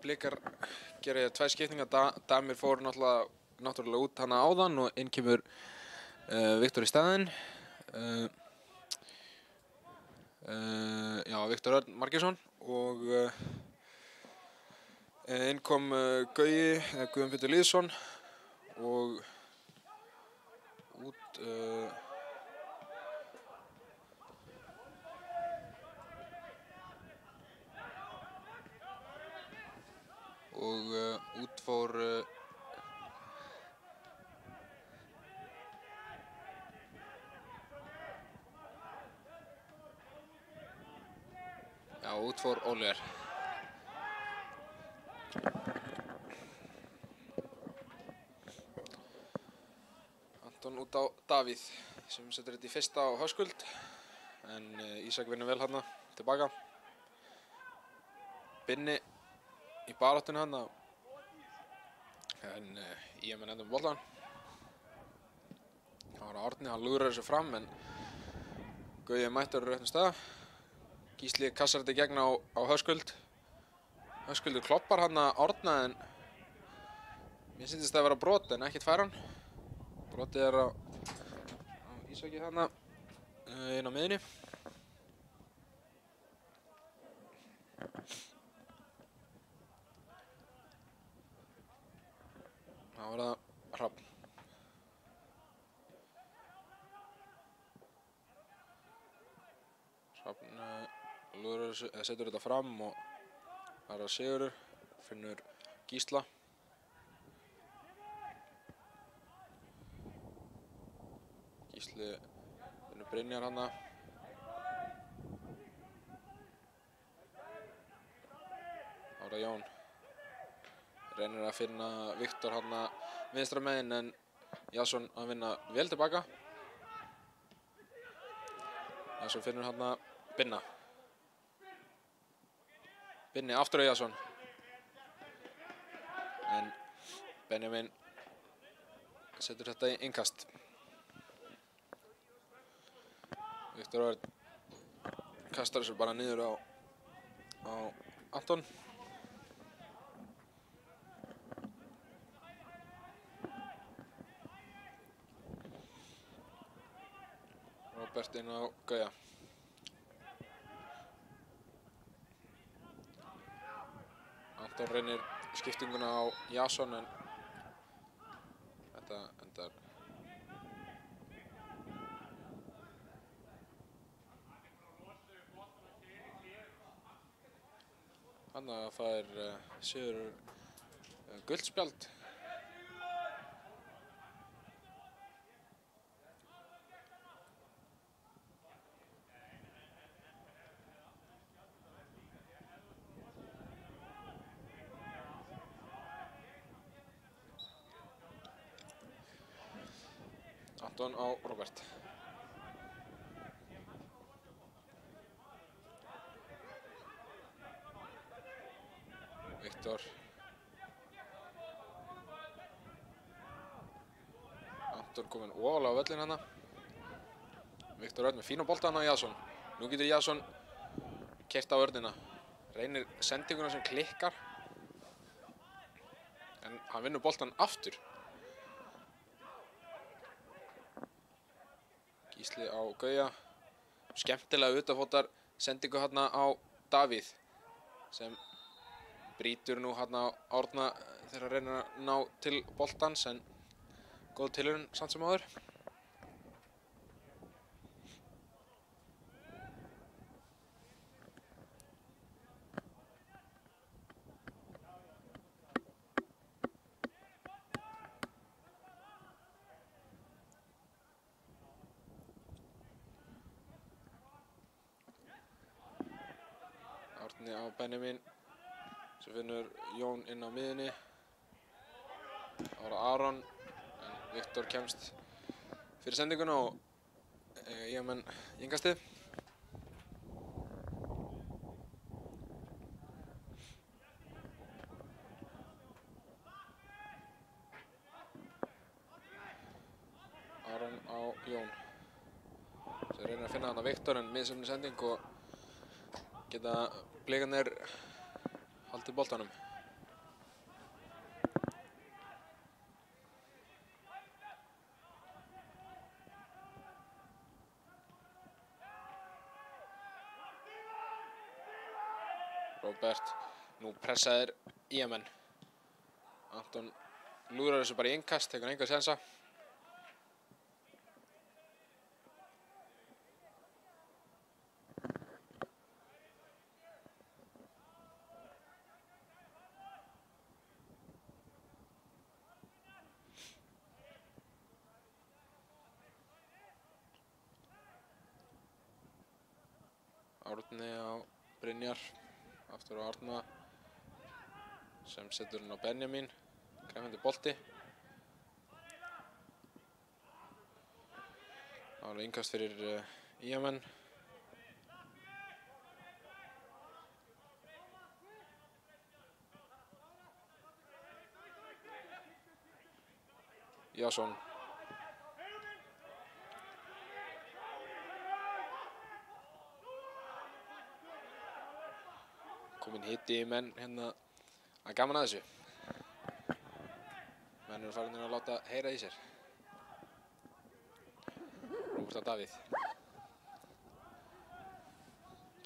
Blikar gera 2 skiptingar. Damir fór náttúrulega út hana áðan og inn kemur Viktor í staðinn. Já, Viktor Örn Margeirsson og inn kom Guðjón Pétur Lýðsson og út út fór út fór Oliver. Anton út á Davíð sem setur þetta í fyrsta á Höskuld en Ísak vinnur vel hérna tilbaka. Binni í baráttunni hérna en IM endur með boltan. Það var Árni, hann lúrar þessu fram en Gauði mættur á réttum stað. Gísli kassar þetta í gegn á Höskuld. Höskuldur kloppar hann að Árna en mér syndist það að vera brot en ekkert færan. Brotið er á Ísaki þarna inn á miðjunni. Það var það Hrafn. Hrafn setur þetta fram og það er að Sigurður, finnur Gísla. Gísli finnur Brynjar hana. Það er að Jón. Reynir að finna Viktor hana vinstra megin en Jason að vinna vel tilbaka. Jason finnur hana Binna. Binni aftur á Jason. En Benjamin setur þetta í innkast. Viktor Örn kastar þessu bara niður á Anton. Robert inn á Gauja. Anton reynir skiptinguna á Jason en þetta endar þannig að það er Sigurður gult spjald. Anton á Robert. Viktor. Anton kominn ofalega á völlinn hana. Viktor Örn með fína bolta hana á Jason. Nú getur Jason keyrt á Örnina. Reynir sendinguna sem klikkar. En hann vinnur boltan aftur. Gísli á Gauja. Skemmtilega utafótar sendingu hérna á Davíð sem brýtur nú hérna á Árna þegar hann reynir að ná til boltans en góð tilraun samt sem áður. Árni á Benjamin sem finnur Jón inn á miðjunni. Það var Aron en Viktor kemst fyrir sendinguna og IM-menn í innkastið. Aron á Jón sem reynir að finna hana Viktor en misjöfn sending og geta Blikarnir Haldi boltanum. Róbert, nú pressaðir IM-menn. Anton lúrar þessu bara í innkast, tekur enga sénsa. Árni á Brynjar, aftur á Árna sem setur hann á Benjamin, krefjandi bolti. Það var innkast fyrir IM-menn. Jason. Kominn hiti í menn hérna að gaman að þessu. Menn eru farin að láta heyra í sér. Róbert á Davíð.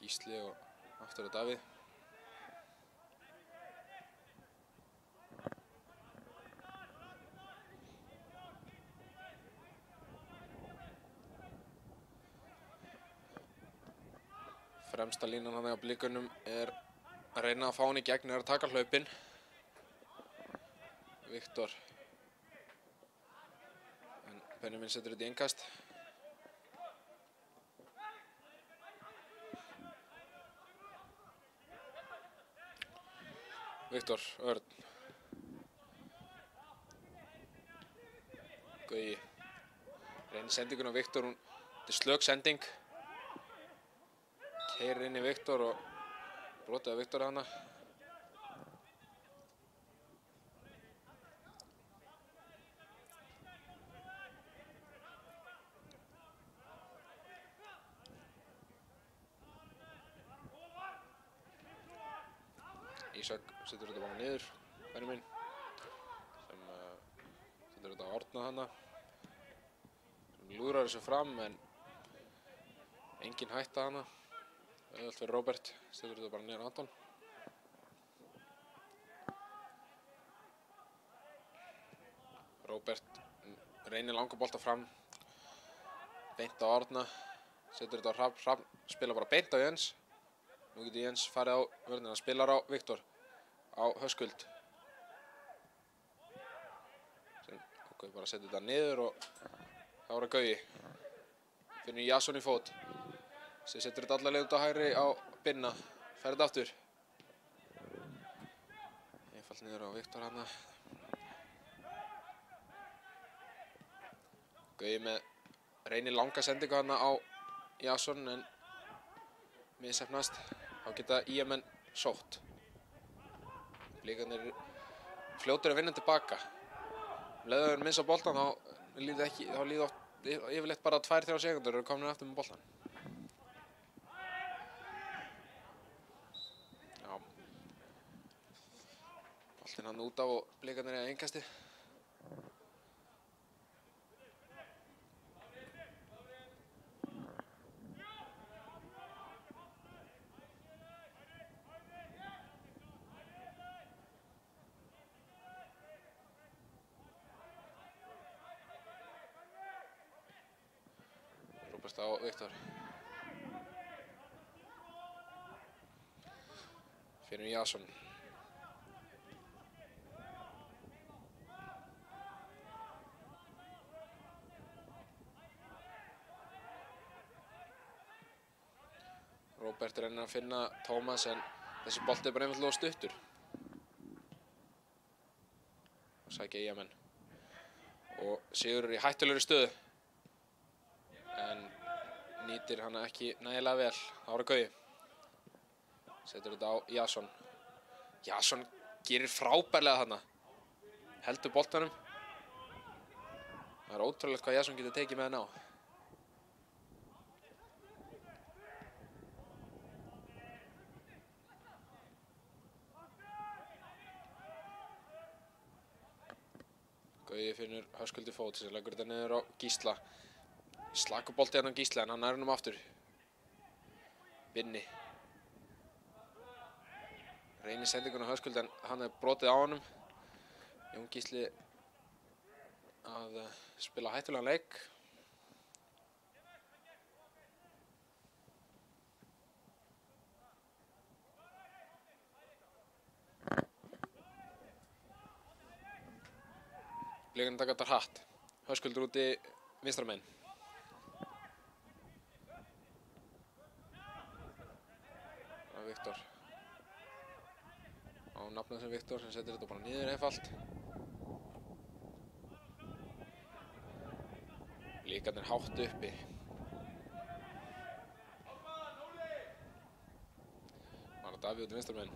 Gísli og aftur á Davíð. Fremsta línan hann á Blikunum er að reyna að fá hann í gegn, er að taka hlaupin. Viktor. En Benjamin setur þetta í innkast. Viktor, Örn. Gauji. Reynir sendingun á Viktor, þetta er slök sending. Keyrir inn í Viktor og brotið á Viktor hana. Ísak setur þetta bara niður, Benjamin, sem setur þetta á Árna hana. Sem lúrar þessu fram en engin hætta hana. Auðvelt fyrir Róbert, setur þetta bara niður á Anton. Róbert reynir langa bolta fram, beint á Árna, setur þetta á Hrafn, spila bara beint á Jens. Nú getur Jens farið á vörnina, spilar á Viktor, á Höskuld. Sem okkur bara setur þetta niður og þá er það Gauji. Finnur Jason í fót. Sem setur þetta alla leið út á hægri á Binna. Fer þetta aftur. Einfalt niður á Viktor hana. Gauji með reynir langa sendingu hana á Jason en misheppnast. Þá geta IM-menn sótt. Blikarnir fljótir að vinna tilbaka. Leður missa boltan þá líður oft yfirleitt bara 2-3 sekúndur og eru komnir aftur með boltan. Boltinn hann út af og Blikarnir í innkasti. Róbert á Viktor. Finnur Jason. Róbert reynir að finna Tómas en þessi bolti er bara einfaldlega stuttur. Og sækja IM-menn. Og Sigurður í hættulegri stöðu. En nýtir hana ekki nægilega vel. Það var Gauji. Setur þetta á Jason. Jason gerir frábærlega þarna. Heldur boltanum. Það er ótrúlegt hvað Jason getur tekið með hann á. Gauji finnur Höskuldi fót sem leggur þetta niður á Gísla. Slakur bolti hérna á Gísla en hann nær honum aftur. Binni. Reynir sendinguna á Höskuldi en hann brotið á honum. Jón Gísli að spila hættulegan leik. Blikarnir taka þetta hratt. Höskuldur út í vinstra megin. Það er Viktor. Á nafnið sem Viktor sem setur þetta bara niður einfalt. Blikarnir hátt uppi. Var Davíð út í vinstra megin.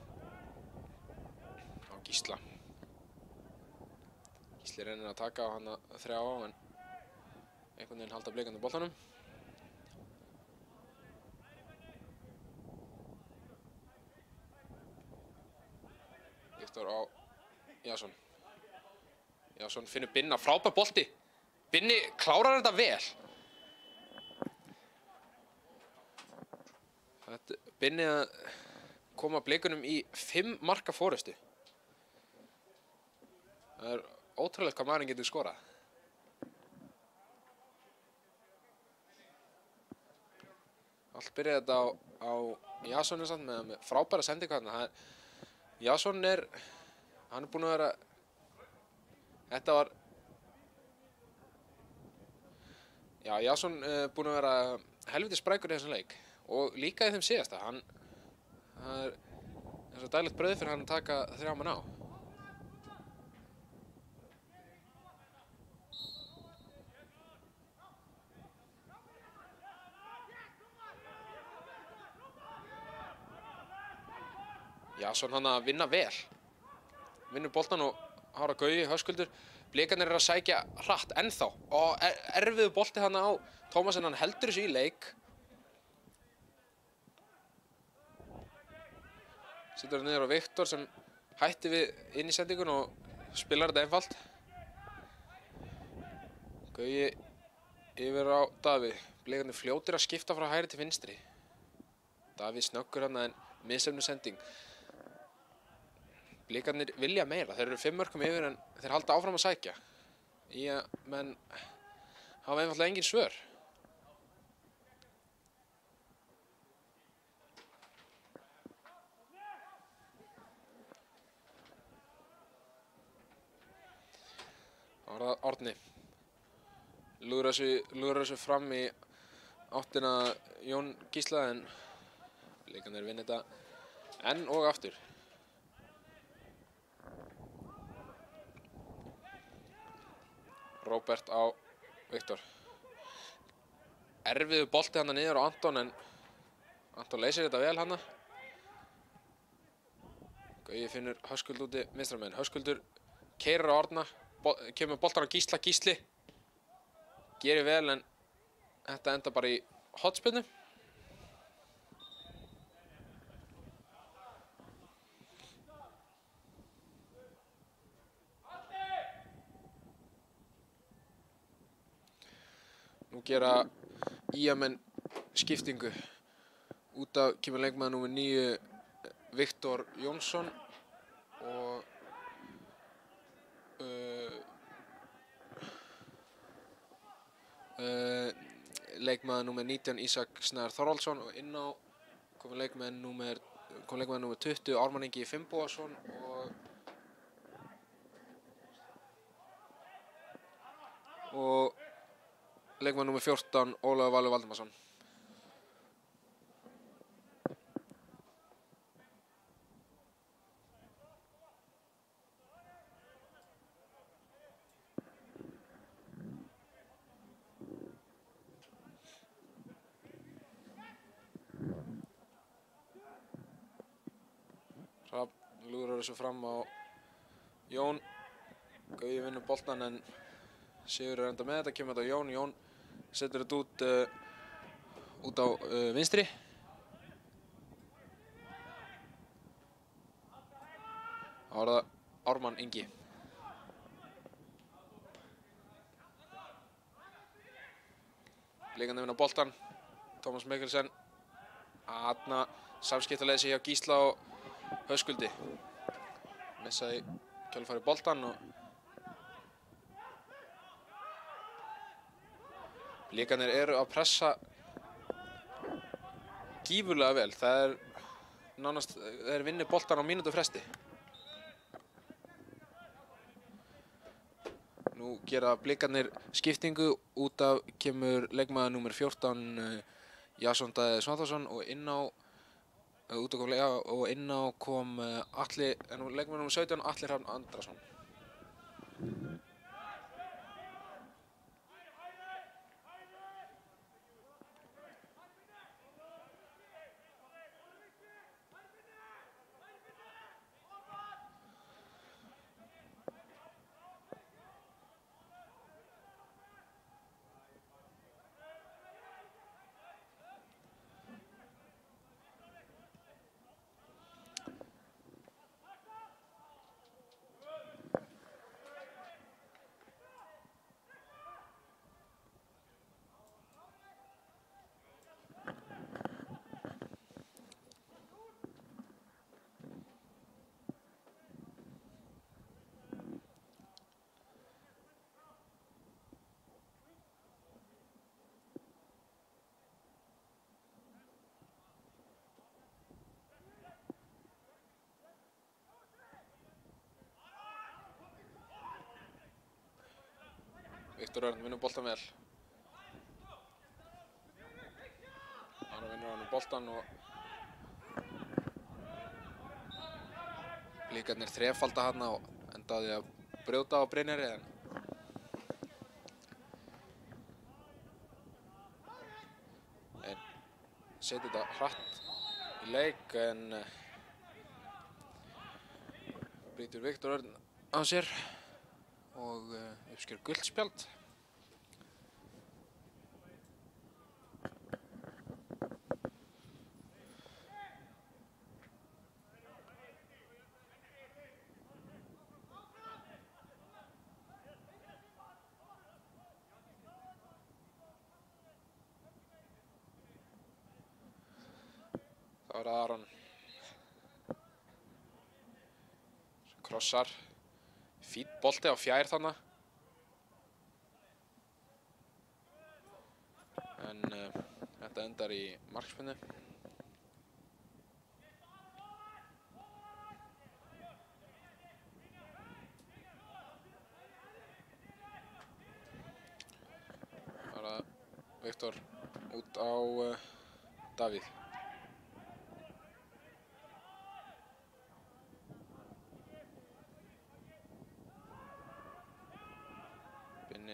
Á Gísla. Gísli reynir að taka á hann að 3 á en einhvern veginn halda Blikarnir boltanum. Viktor á Jason. Jason finnur Binna, frábær bolti. Binni klárar þetta vel. Binni að koma Blikunum í 5 marka forystu. Það er ótrúlegt hvað maðurinn getur skorað. Allt byrjaði þetta á Jason samt með frábæra sendingu þarna. Jason hann er búinn að vera, þetta var, já Jason búinn að vera helviti sprækur í þessum leik og líka í þeim síðasta. Það er eins og dægilegt brauð fyrir hann að taka 3 mann á. Jason hann að vinna vel. Vinnur boltan og hára Gauji, Höskuldur. Blikarnir að sækja hratt ennþá. Og erfiðu bolti hann á Tómas en hann heldur þessu í leik. Setur hann niður á Viktor sem hætti við inn í sendingun og spilar þetta einfalt. Gauji yfir á Davíð. Blikarnir fljótir að skipta frá hægri til vinstri. Davíð snöggur hann en misefnu sending. Blikarnir vilja meira, þeir eru 5 mörkum yfir en þeir halda áfram að sækja. Menn hafa einfaldlega engin svör. Það var það Árni. Lúrar þessu fram í áttina Jón Gísla en Blikarnir vinna þetta enn og aftur. Róbert á Viktor. Erfiðu bolti hann niður á Anton en Anton leysir þetta vel hann. Gauji finnur Höskuld úti vinstra megin. Höskuldur keyrir á Árna, kemur boltan á Gísla. Gísli gerir vel en þetta enda bara í hornspyrnu. Nú gera ÍA-menn skiptingu. Út af kemur leikmaður númer 9 Viktor Jónsson og leikmaður númer 19 Ísak Snær Þorvaldsson og inn á komur leikmaður númer 20 Ármann Ingi Finnbogason og leikmaður númer 14 Ólafur Valur Valdimarsson. Hrafn lúrar þessu fram á Jón. Gauji vinnur boltan en Sigur enda með þetta, kemur þetta á Jón. Jón setur þetta út á vinstri. Það var það Ármann Ingi. Blikandi vinna boltan. Tómas Mikkelsen. Þarna samskiptaleysi hjá Gísla og Höskuldi. Missaði kjölfari boltan og Blikarnir eru að pressa gífurlega vel. Það nánast, þeir vinni boltan á mínútu fresti. Nú gera Blikarnir skiptingu, út af kemur leikmaður númer 14 Jason Daði Svanþórsson og inn á kom Atli, leikmaður númer 17 Atli Hrafn Andrason. Viktor Örn vinnur boltan vel. Aron vinnur hann boltan og Blikarnir þrefalda hana og endaði að brjóta á Brynjari en setja þetta hratt í leik en brýtur Viktor Örn á sér og uppsker gult spjald. Það var Aron sem krossar. Fínn bolti á fjær þarna. En þetta endar í markspyrnu. Það var Viktor út á Davíð.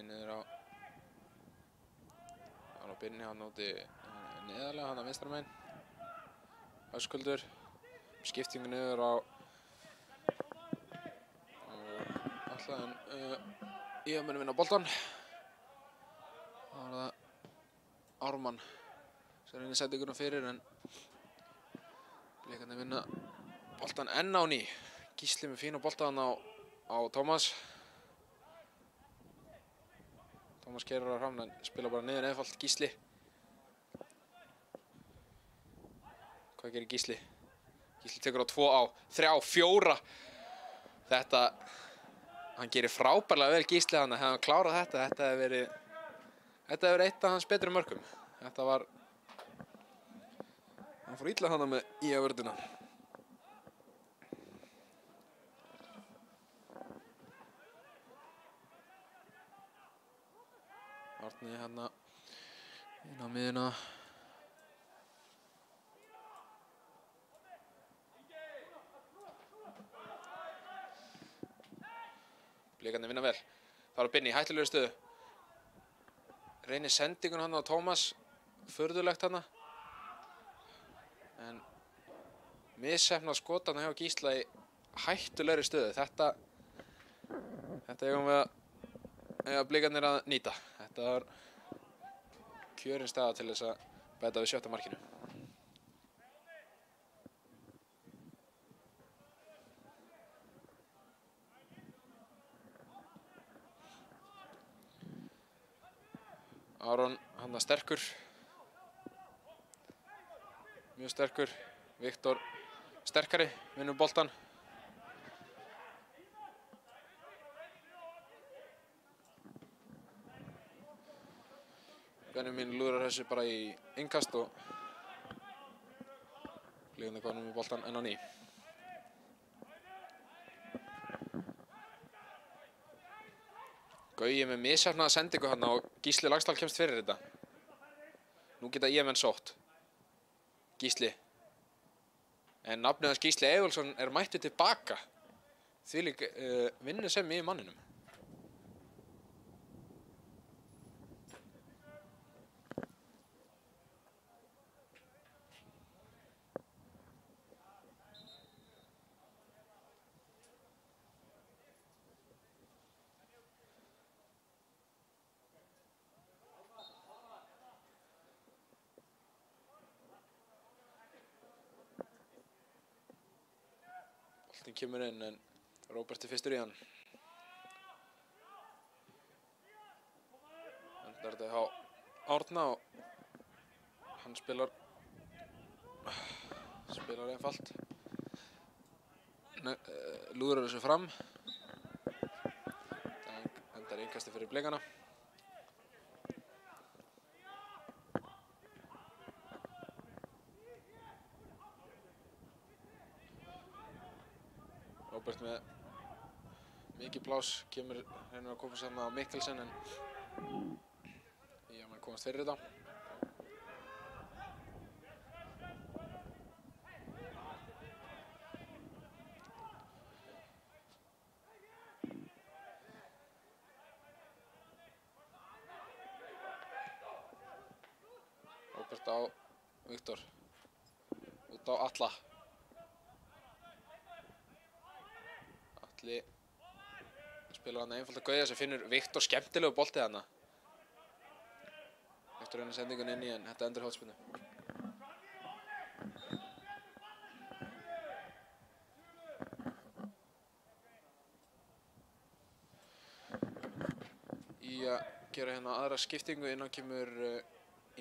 Niður á Binni, hann úti neðarlega, hann að vinstra megin. Höskuldur, skiptingu niður á alltaf en ég muni vinna boltan. Það var það Ármann sem reynir sendinguna fyrir en Blikarnir vinna boltan enn á ný. Gísli með fína boltan á Tómas. Tómas keyrir á Hrafn en spila bara niður einfalt Gísli. Hvað gerir Gísli? Gísli tekur á 2 á 3 á 4. Þetta, hann gerir frábærlega vel Gísli þannig að hefði hann klárað þetta. Þetta hefði verið eitt af hans betri mörkum. Þetta var, hann fór illa hana með í að vörðina. Árni hérna inn á miðuna. Blikarnir vinna vel. Það var Binni í hættulegri stöðu. Reynir sendingun hann á Tómas. Furðulegt hana. En misheppnað skot hann hjá Gísla í hættulegri stöðu. Þetta eigum við að Blikarnir að nýta. Þetta var kjörin staða til þess að bæta við 7. markinu. Aron, hann sterkur. Mjög sterkur. Viktor sterkari, vinnur boltan. Benjamin lúðrar þessu bara í innkast og líðandi konum með boltan enn á ný. Gauji með misheppnaða sendingu hérna og Gísli Laxdal kemst fyrir þetta. Nú geta menn sótt. Gísli. En nafnið hans Gísli Eyjólfsson mættur tilbaka. Þvílík vinnusemi í manninum. Boltinn kemur inn en Róbert fyrstur í hann. Endar þetta hjá Árna og hann spilar einfalt. Lúðrar þessu fram. Endar innkasti fyrir Blikana. Róbert með mikið plás, reynir að koma saman á Mikkelsen en menn komast fyrir þetta. Róbert á Viktor, út á Atla. Atli spilar hann einfalt að Gauja sem finnur Viktor skemmtilegu boltið hana. Viktor reynir sendingun inn í en þetta endur hornspyrnu. Í að gera hérna aðra skiptingu innan kemur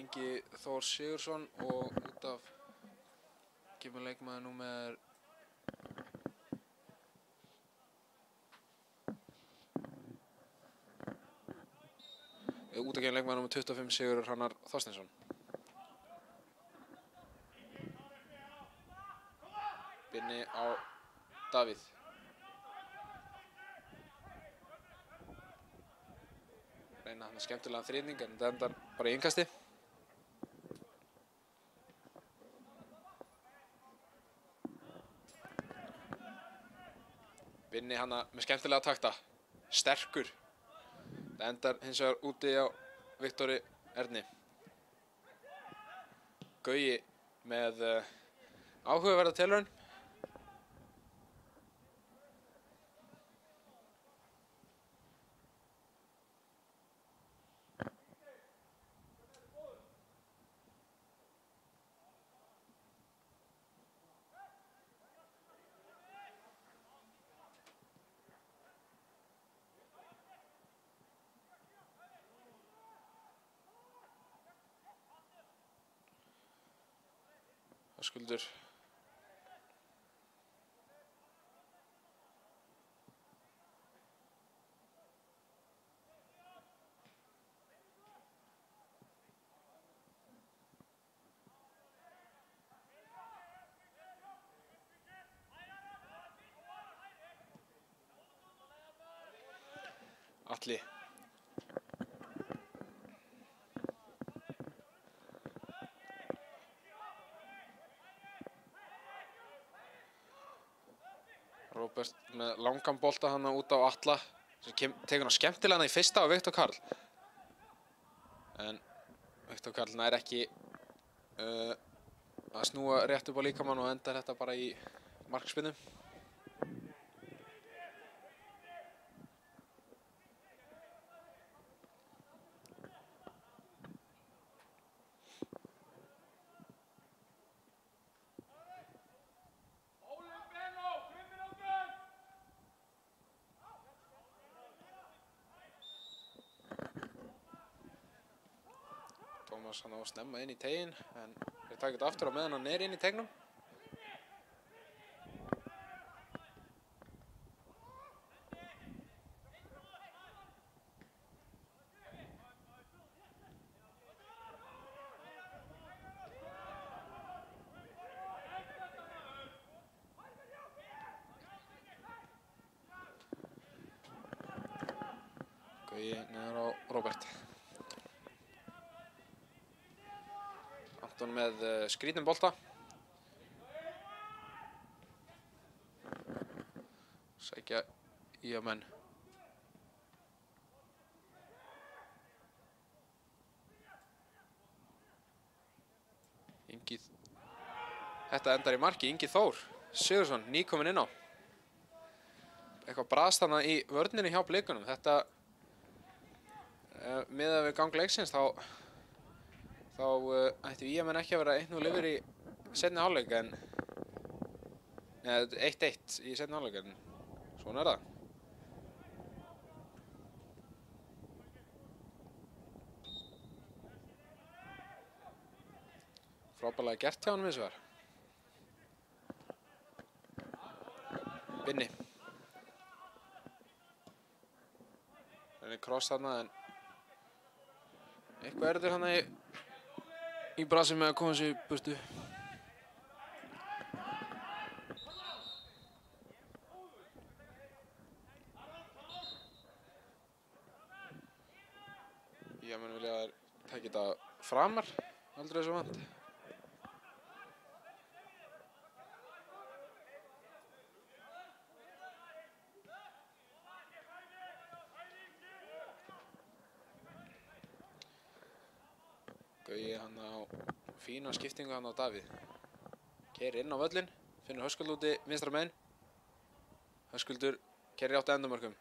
Ingi Þór Sigurðsson og út af kemur leikmaður númer útakefinn leikmaður númer 25 Sigurður Hrannar Þorsteinsson. Binni á Davíð. Reyna hann skemmtilegan þrýðning en þetta endar bara í innkasti. Binni hana með skemmtilega takta. Sterkur. Það endar hins vegar úti á Viktori Erni. Gauji með áhugaverða tilraun. Höskuldur. Atli. Róbert með langan bolta hana út á Atla sem tekur hann skemmtilega hana í fyrsta á Viktor Karl. En Viktor Karl nær ekki að snúa rétt upp á líkamann og endar þetta bara í markspyrnu. Tómas hann á að snemma inn í teginn en þeir taka þetta aftur á meðan hann inn í tegnum. Gauji neður á Róbert. Anton með skrýtinn bolta. Sækja í að menn. Þetta endar í marki, Ingi Þór Sigurðsson, nýkominn inn á. Eitthvað brast þarna í vörninni hjá Blikunum. Þetta, miðað við gang leiksins, þá ættu ÍM-menn ekki að vera 1-0 yfir í seinni hálfleik en 1-1 í seinni hálfleik en svona það. Frábærlega gert hjá honum hins vegar. Binni. Það kross þarna en eitthvað þetta þarna í brasi með að koma sér í burtu. Ég menn vilja að taka þetta framar, aldrei þessu vant. Gauji hann á fína skiptingu hann á Davíð. Keyrir inn á völlinn, finnur Höskuld úti vinstra megin. Höskuldur keyrir átt að endamörkum.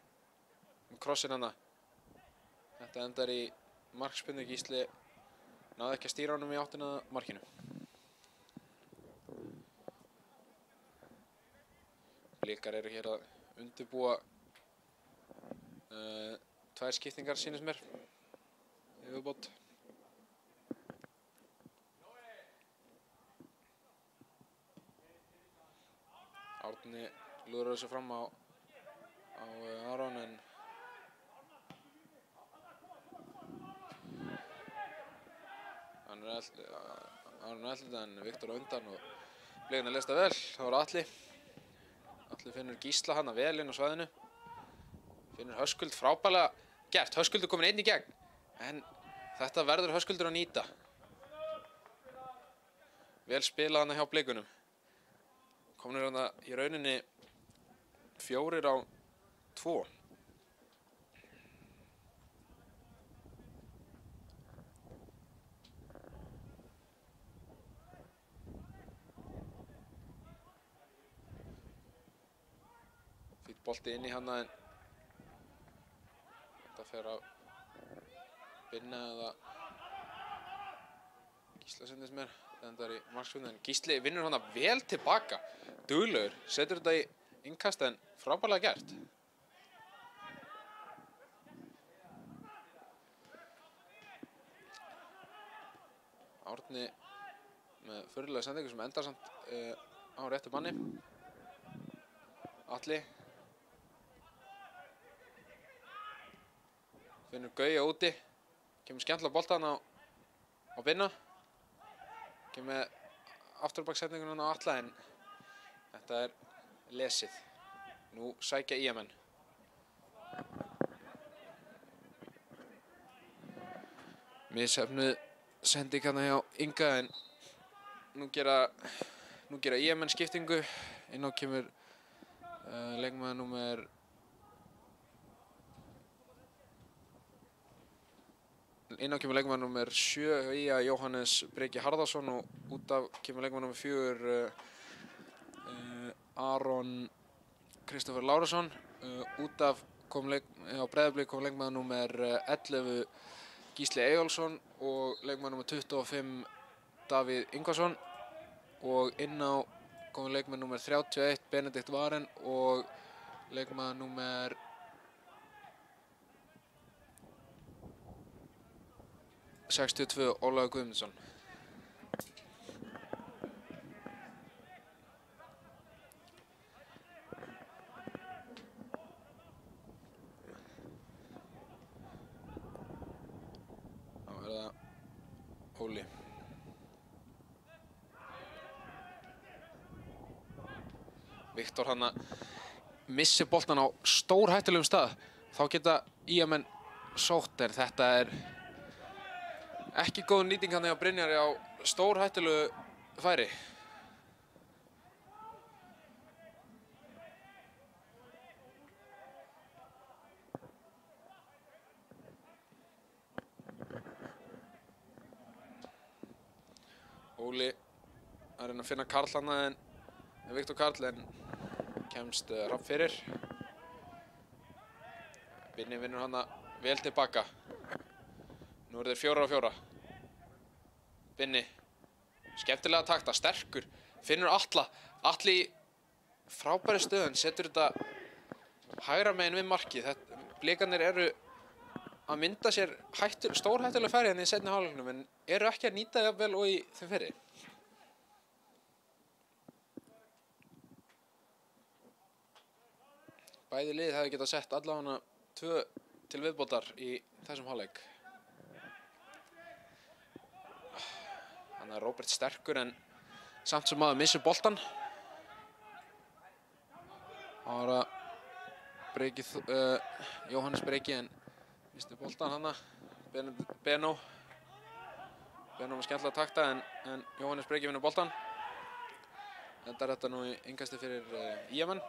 Krossinn hann. Þetta endar í markspyrnu. Gísli náði ekki að stýra honum í áttina að markinu. Blikar eru hér að undirbúa tvær skiptingar sýnist mér. Yfirbót. Árni lúðrar þessu fram á Aron en hann eldur en Viktor á undan og Blikarnir lesta vel. Það var Atli. Atli finnur Gísla hana vel inn á svæðinu. Finnur Höskuld frábærlega gert. Höskuldur komin einn í gegn en þetta verður Höskuldur að nýta. Vel spilað hana hjá Blikunum. Komnir hana í rauninni 4-2. Fýtt bolti inn í hana en þetta fer að Binna eða Gísla sendist mér. Það endar í marksfunni en Gísli vinnur hana vel tilbaka. Duglegur, setur þetta í innkast en frábærlega gert. Árni með fyrirlega sendingu sem endar samt á réttu manni. Atli. Finnur Gauja úti. Kemur skemmtilega boltan á Binna. Kemur með afturbakksendingun á Atla en þetta er lesið. Nú sækja ÍM-menn. Mishefnuð sending hérna hjá Inga en nú gera ÍM-menn skiptingu. Inn á kemur leikmaður númer Inn á kemur leikmaður númer 7 í að Jóhannes Breki Harðarsson og út af kemur leikmaður númer 4 Aron Kristoffer Lárusson. Út af á Breiðablik kom leikmaður númer 11 Gísli Eyjólfsson og leikmaður númer 25 Davíð Ingvarsson og inn á kom leikmaður númer 31 Benedikt Varen og leikmaður númer 62 Ólafur Guðmundsson. Þá það Óli. Viktor hann missir boltan á stórhættulegum stað. Þá geta ÍA-menn sótt, en þetta ekki góð nýting hann hjá Brynjari á stórhættulegu færi. Óli að reyna að finna Karl hann en Viktor Karl en kemst rapp fyrir. Binni vinnur hann vel tilbaka. Nú þeir 4-4. Binni, skemmtilega takta, sterkur, finnur Atla. Atli í frábæri stöðun, setur þetta hægra megin við markið. Blikarnir eru að mynda sér stórhættulega færi hérna í seinni hálfleiknum en eru ekki að nýta það vel og í þeim fyrri. Bæði lið hefði getað sett allavega 2 til viðbótar í þessum hálfleik. Þannig að Róbert sterkur en samt sem maður missir boltan. Það var Jóhannes Breki en misti boltan hana. Benó með skemmtilega takta en Jóhannes Breki vinnur boltan. Þetta þetta nú í innkasti fyrir ÍA-menn.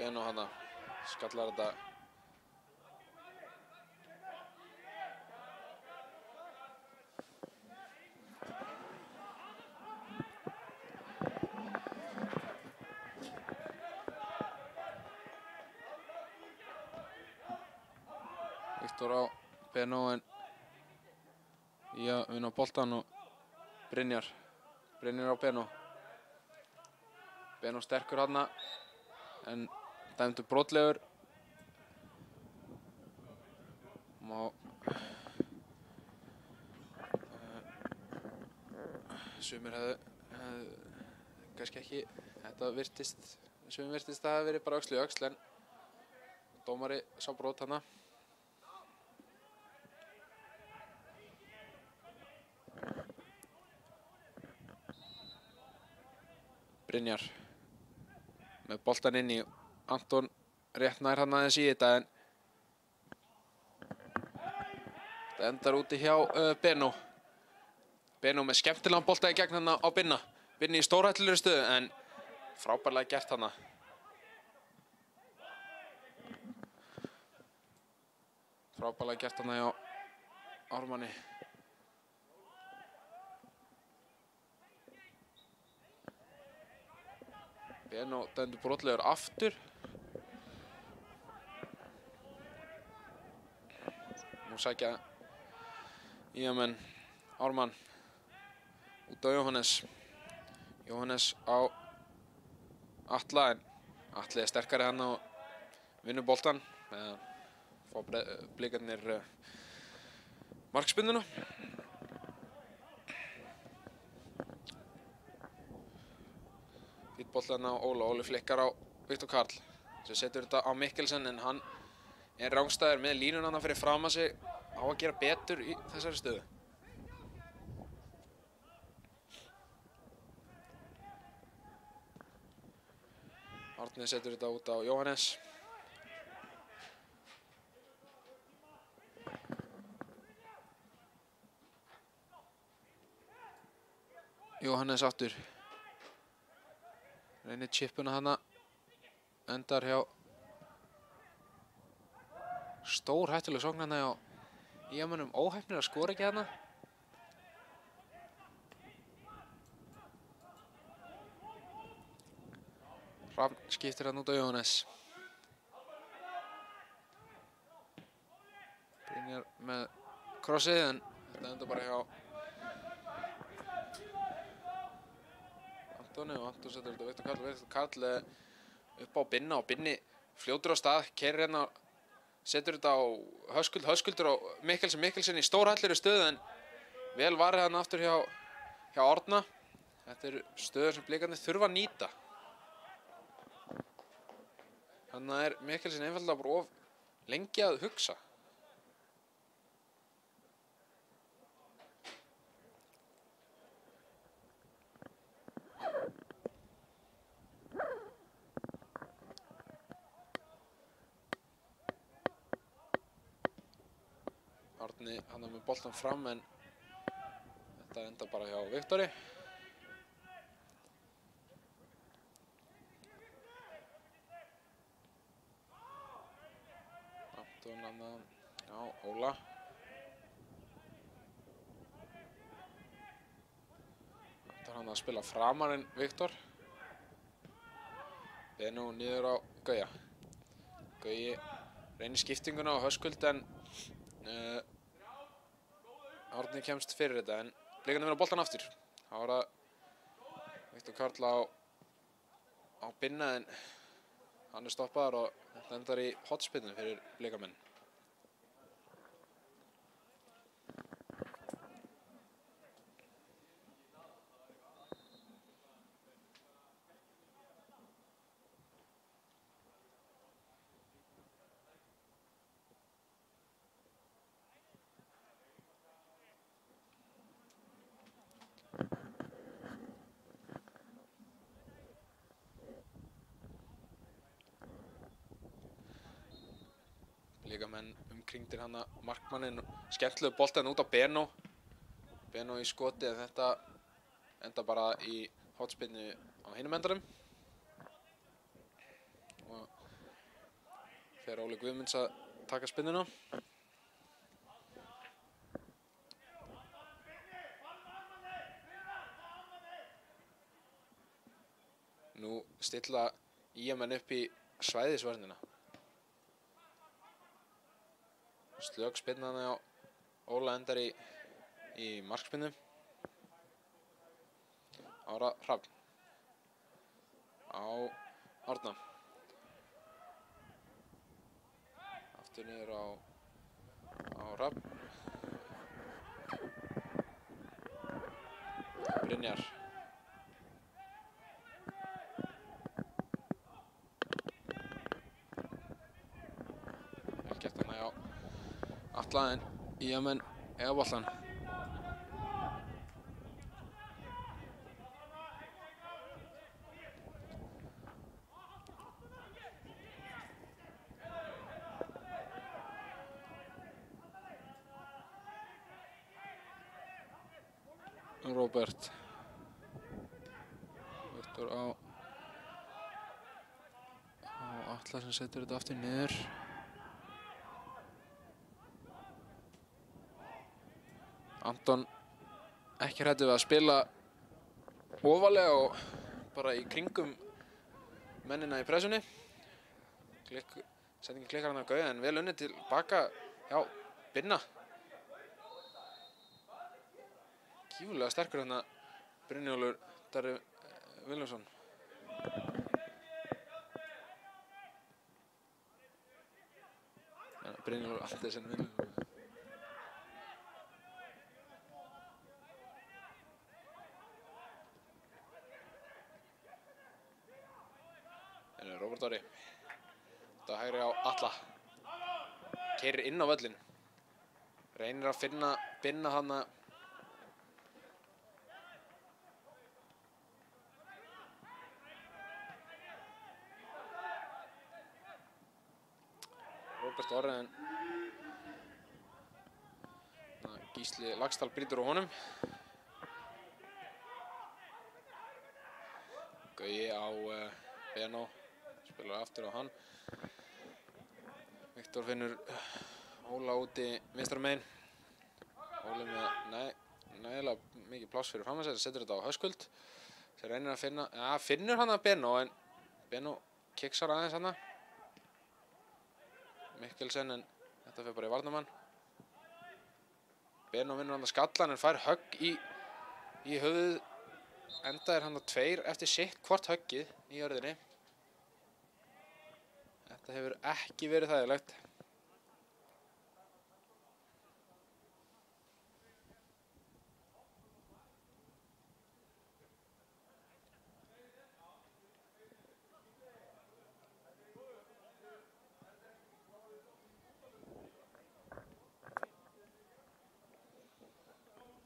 Benó hana skallar þetta Viktor á Benó en vinna á boltan og Brynjar á Benó. Benó sterkur hana en dæmdur brotlegur. Sumir hefðu kannski ekki, sumir virtist að hafa verið bara öxl í öxl en dómari sá brot hana. Brynjar með boltan inn í Anton rétt nær hann aðeins í þetta en þetta endar úti hjá Benó. Benó með skemmtilegan bolta í gegn hann á Binna. Binni í stórhættulegri stöðu en frábærlega gert hana. Frábærlega gert hana hjá Ármanni. Benó dæmdur brotlegur aftur. Nú sækja ÍA-menn Ármann út á Jóhannes. Jóhannes á Atla en Atli sterkari hann og vinnur boltan. Fá blikarnir markspyrnuna. Fýtt boltan á Óla. Óli flikkar á Viktor Karl sem setur þetta á Mikkelsen en hann rangstæður með línuna hann fyrir fram að sig á að gera betur í þessari stöðu. Árni setur þetta út á Jóhannes. Jóhannes aftur. Reynir chipuna hana. Endar hjá stórhættuleg sókn hana hjá ÍA-mönnum. Óheppnir að skora ekki hana. Hrafn skiptir hann út á Jóhannes. Brynjar með krossið en þetta enda bara hjá Antoni og Anton setur þetta Viktor Karl. Viktor Karl upp á Binna og Binni fljótur á stað, keyrir hérna, setur þetta á Höskuld. Höskuldur á Mikkelsen í stórhættilegri stöðu en vel varið hann aftur hjá Árna. Þetta eru stöður sem Blikarnir þurfa að nýta. Þannig er Mikkelsen einfaldlega bara of lengi að hugsa. Árni hann er með boltan fram en þetta enda bara hjá Viktori. Anton hann já, Óla. Anton hann að spila framar en Viktor. Benó niður á Gauja. Gauji reynir skiptinguna á Höskuld en Árni kemst fyrir þetta en Blikarnir vinna boltan aftur. Þá er það Viktor Karl á Binna en hann er stoppaður og þetta endar í hotspinnu fyrir Blikamenn. Blikamenn umkringdir hana markmanninn, skemmtilegu boltan út á Benó. Benó í skoti en þetta enda bara í hotspinnu á hinum endanum. Og fer Óli Guðmunds að taka spinnuna. Nú stilla ÍM-menn upp í svæðisvörnina. Slök spinnan á Óla endar í markspinnu. Ára Hrafn á Árna. Aftur niður á Hrafn. Brynjar. Vel gert hana hjá Atla en ÍM-menn eiga boltan. Róbert. Viktor á Atla sem setur þetta aftur niður. Anton ekki hræddur við að spila ofalega og bara í kringum mennina í pressunni. Settingin klikkar hann af Gauja en vel unnið til baka hjá Binna. Gífurlega sterkur hérna Brynjólfur Darri Vilhjálmsson. Brynjólfur Andersen Vilhjálmsson. Róbert Orri. Þetta hægri á Atla. Keyrir inn á völlinn. Reynir að finna Binna hana. Róbert Orri en Gísli Laxdal brýtur á honum. Gauji á Benó. Spilar aftur á hann. Viktor finnur Óla úti vinstra megin. Óli með nægilega mikið pláss fyrir fram að sér. Setur þetta á Höskuld. Þeir reynir að finna, finnur hann að Benó en Benno kiksar aðeins hana. Mikkelsen en þetta fer bara í varnarmann. Benno vinnur hann að skallan en fær högg í höfuðið. Enda hann á 2 eftir sitt hvort höggið í jörðinni. Þetta hefur ekki verið þægilegt.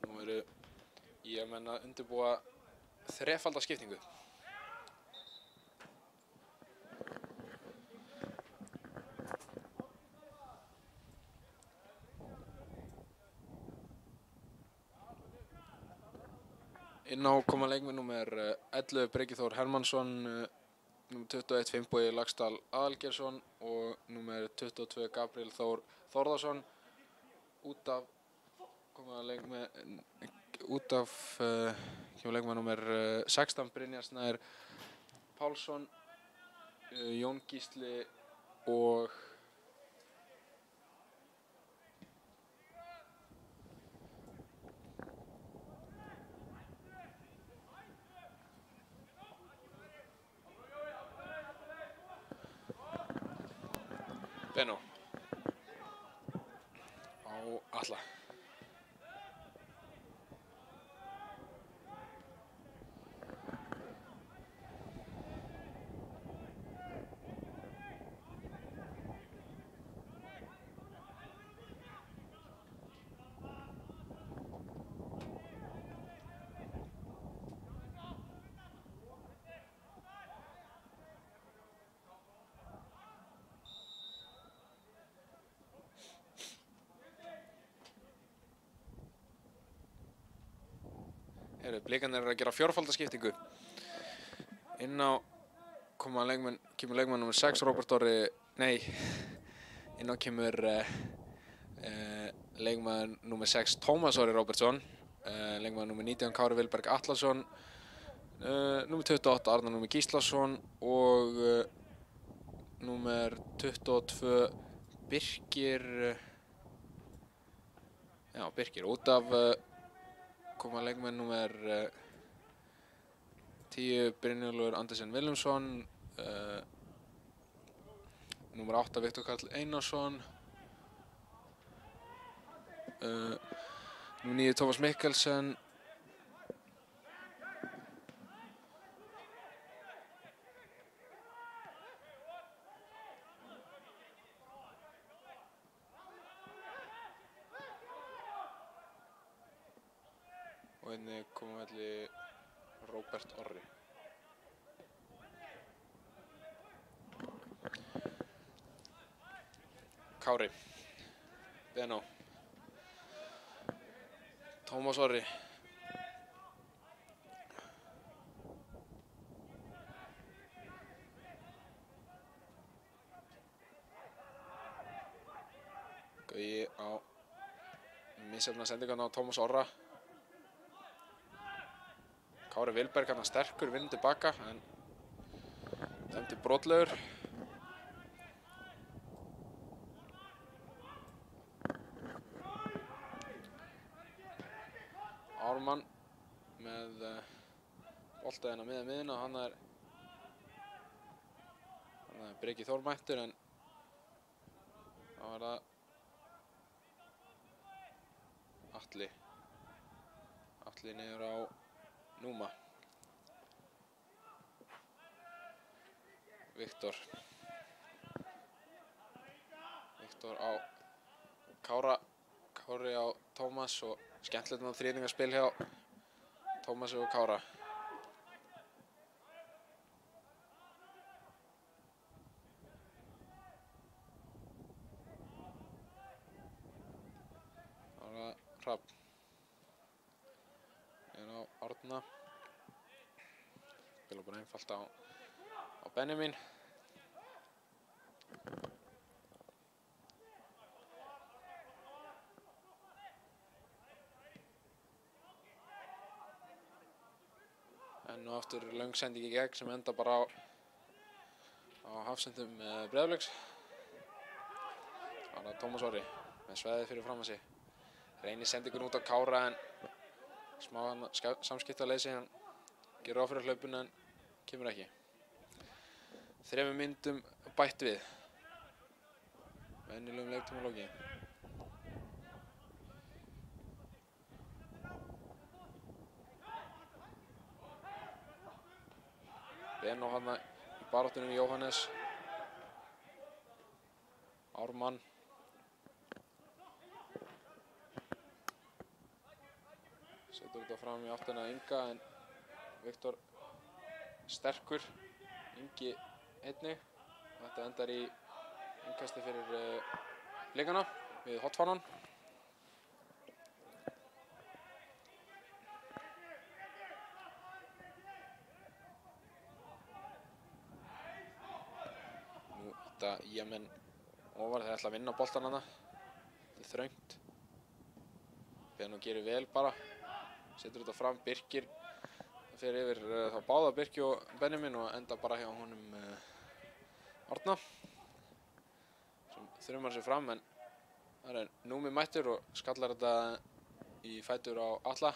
Nú eru ég menn að undirbúa þrefalda skiptingu. Inn á koma leikmenn númer 11 Breki Þór Hermannsson, númer 21 Finnbogi Laxdal Aðalgeirsson og númer 22 Gabriel Þór Þórðarsson. Út af koma leikmenn númer 16 Brynjar Snær Pálsson, Jón Gísli og Benno á Alla. Blikarnir eru að gera fjórfaldaskiptingu. Inn á kemur leikmann númer 6 Róbert Orri, inn á kemur leikmann númer 6 Tómas Orri Róbertsson, leikmann númer 19 Kári Vilberg Atlason, númer 28 Arnar Númi Gíslason og númer 22 Birkir út af koma leikmenn númer 10 Brynjólfur Andersen Vilhelmsson, númer 8 Viktor Karl Einarsson, númer 9 Tómas Mikkelsen, og einnig koma velli Róbert Orri. Kári, Benno, Tómas Orri, Gauji á misjafna sendingarna á Tómas Orra. Kári Vilberg hann sterkur, vinnur tilbaka en dæmdur brotlegur. Ármann með boltaðina miðina, hann er Breki Þór mættur en þá er það Atli niður á Núma. Viktor á Kári á Tómas og skemmtilegt þríðningaspil hjá Tómasi og Kára. Það er það Hrafn. Á Árna. Spila bara einfalt á Benjamin. Enn og aftur löng sending í gegn sem enda bara á á hafsendum Breiðabliks. Það er Tómas Orri með sveðið fyrir fram að sig. Reynir sendingun út á Kára en smá samskiptaleysi, hann gerir ráð fyrir hlaupinu en kemur ekki. 3 mínútum bætt við. Venjulegum leiktíma lokið. Benó hann í baráttunum við Jóhannes. Ármann. Setur þetta fram í áttina að Inga en Viktor sterkur. Ingi einnig. Þetta endar í innkasti fyrir Blikana við hotfánan. Nú íta Ía-menn ofar, þeir ætla að vinna boltan hana. Þetta er þröngt. Benó gerir vel bara. Setur þetta fram, Birkir fer yfir þá báða Birki og Benjamin og enda bara hjá honum Árna sem þrjumar sig fram, en það er Númi mættur og skallar þetta í fætur á Atla.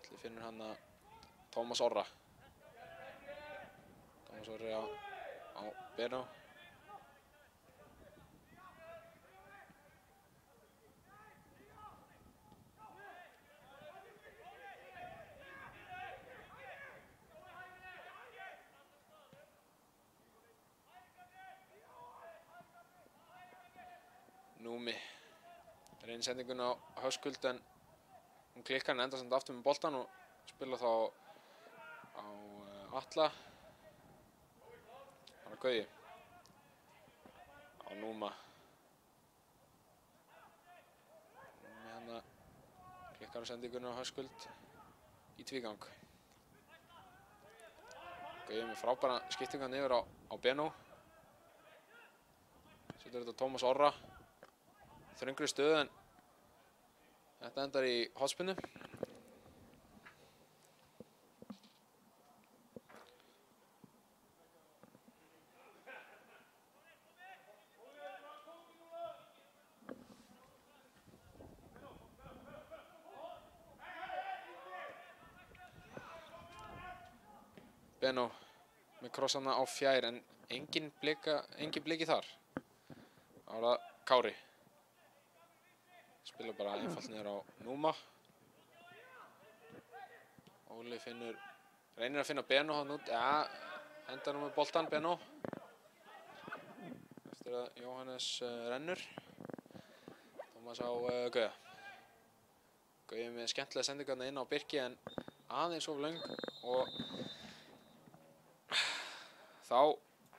Atli finnur hann að Tómas Orra. Tómas Orri á Benó. Númi reynir sendingun á Höskuld en hún klikkar, en enda samt aftur með boltan og spila þá á Atla. Hann er Gauji á Núma. Númi hann klikkar á sendingun á Höskuld í tvígang. Gauji með frábæra skiptingan yfir á Benó. Setur þetta Tómas Orra. Þröngri stöðu en þetta endar í hotspinnu. Benó með krossana á fjær en engin bliki þar. Það var það Kári. Spila bara einfalt niður á Núma. Óli reynir að finna Benó hann út. Ja, endar nú með boltan Benó. Eftir að Jóhannes rennur. Tómas á Gauja. Gauja með skemmtilega sendingarna inn á Birki en aðeins of löng og þá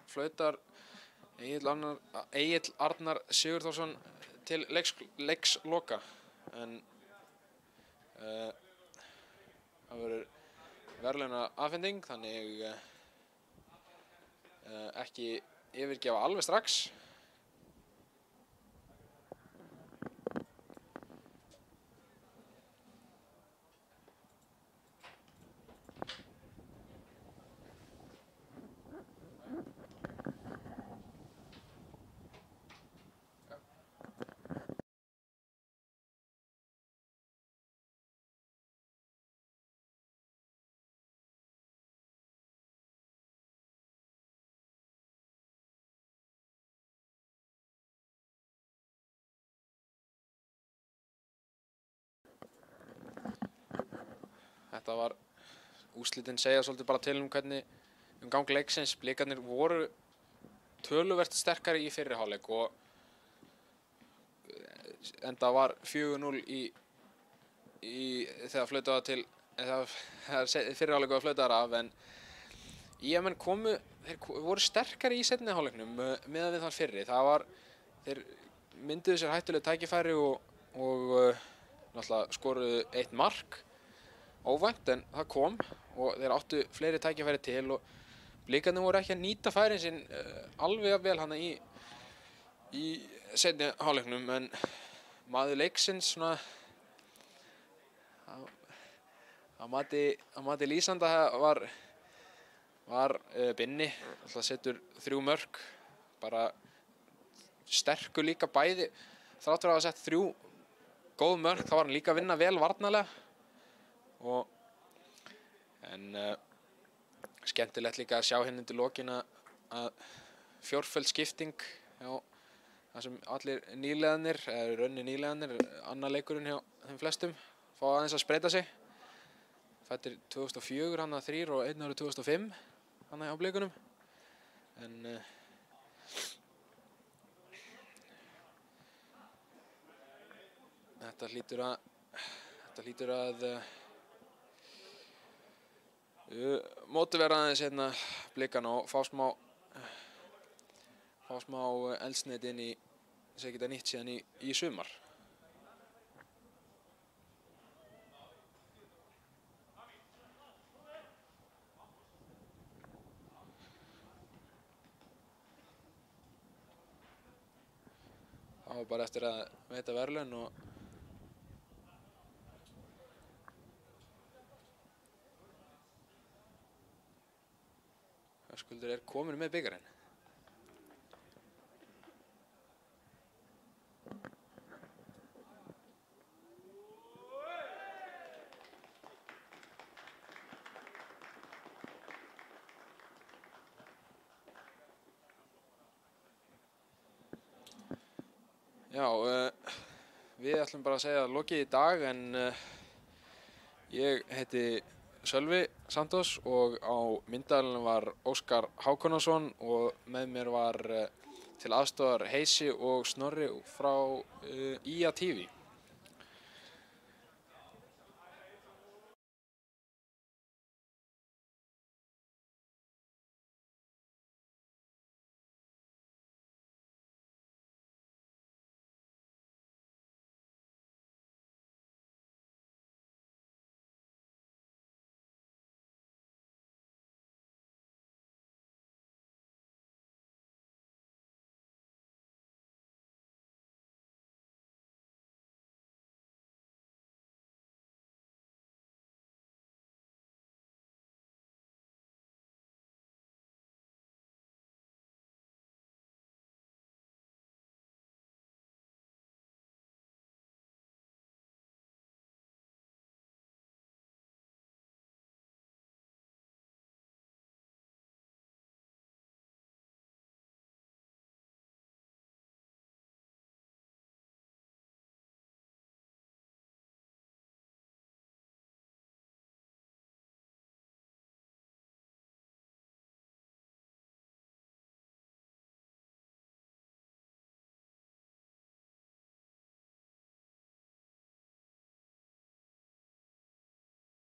flautar Egill Arnar Sigurþórsson til leiksloka, en það verður verðlauna afhending, þannig ekki yfirgefa alveg strax. Þetta var úrslitin segja svolítið bara til hvernig gang leiksins. Blikarnir voru töluvert sterkari í fyrri hálfleik og enda var 4-0 þegar flautaði til, þegar fyrri hálfleiku var flautaðar af, en Ía-menn þeir voru sterkari í seinni hálfleiknum miðað við þann fyrri. Þeir mynduðu sér hættuleg tækifæri og náttúrulega skoruðu 1 mark. Óvænt, en það kom og þeir áttu fleiri tækifæri til og Blikarnir voru ekki að nýta færin sinn alveg vel hana í seinni hálfleiknum, en maður leiksins svona að mati lýsanda var var Binni, alltaf setur 3 mörk, bara sterkur líka bæði, þrátt fyrir að hafa sett 3 góð mörk, þá var hann líka að vinna vel varnarlega en skemmtilegt líka að sjá hérna undir lokin að fjórföld skipting hjá það sem allir nýliðarnir, eða raunni nýliðarnir, annar leikurinn hjá þeim flestum, fá aðeins að spreyta sig. Fættir 2004 hann að 3 og einn árið 2005 hann á Blikunum. En þetta hlýtur að mótivera aðeins hérna Blikan og fá smá eldsneyti inn í sem geta nýtt síðan í sumar. Það var bara eftir að veita verðlaun og Höskuldur kominn með bikarinn. Já, við ætlum bara að segja lokið í dag en ég heiti Sölvi Santos og á myndavélunum var Óskar Hákonarson og með mér var til aðstoðar Heisi og Snorri frá IA TV.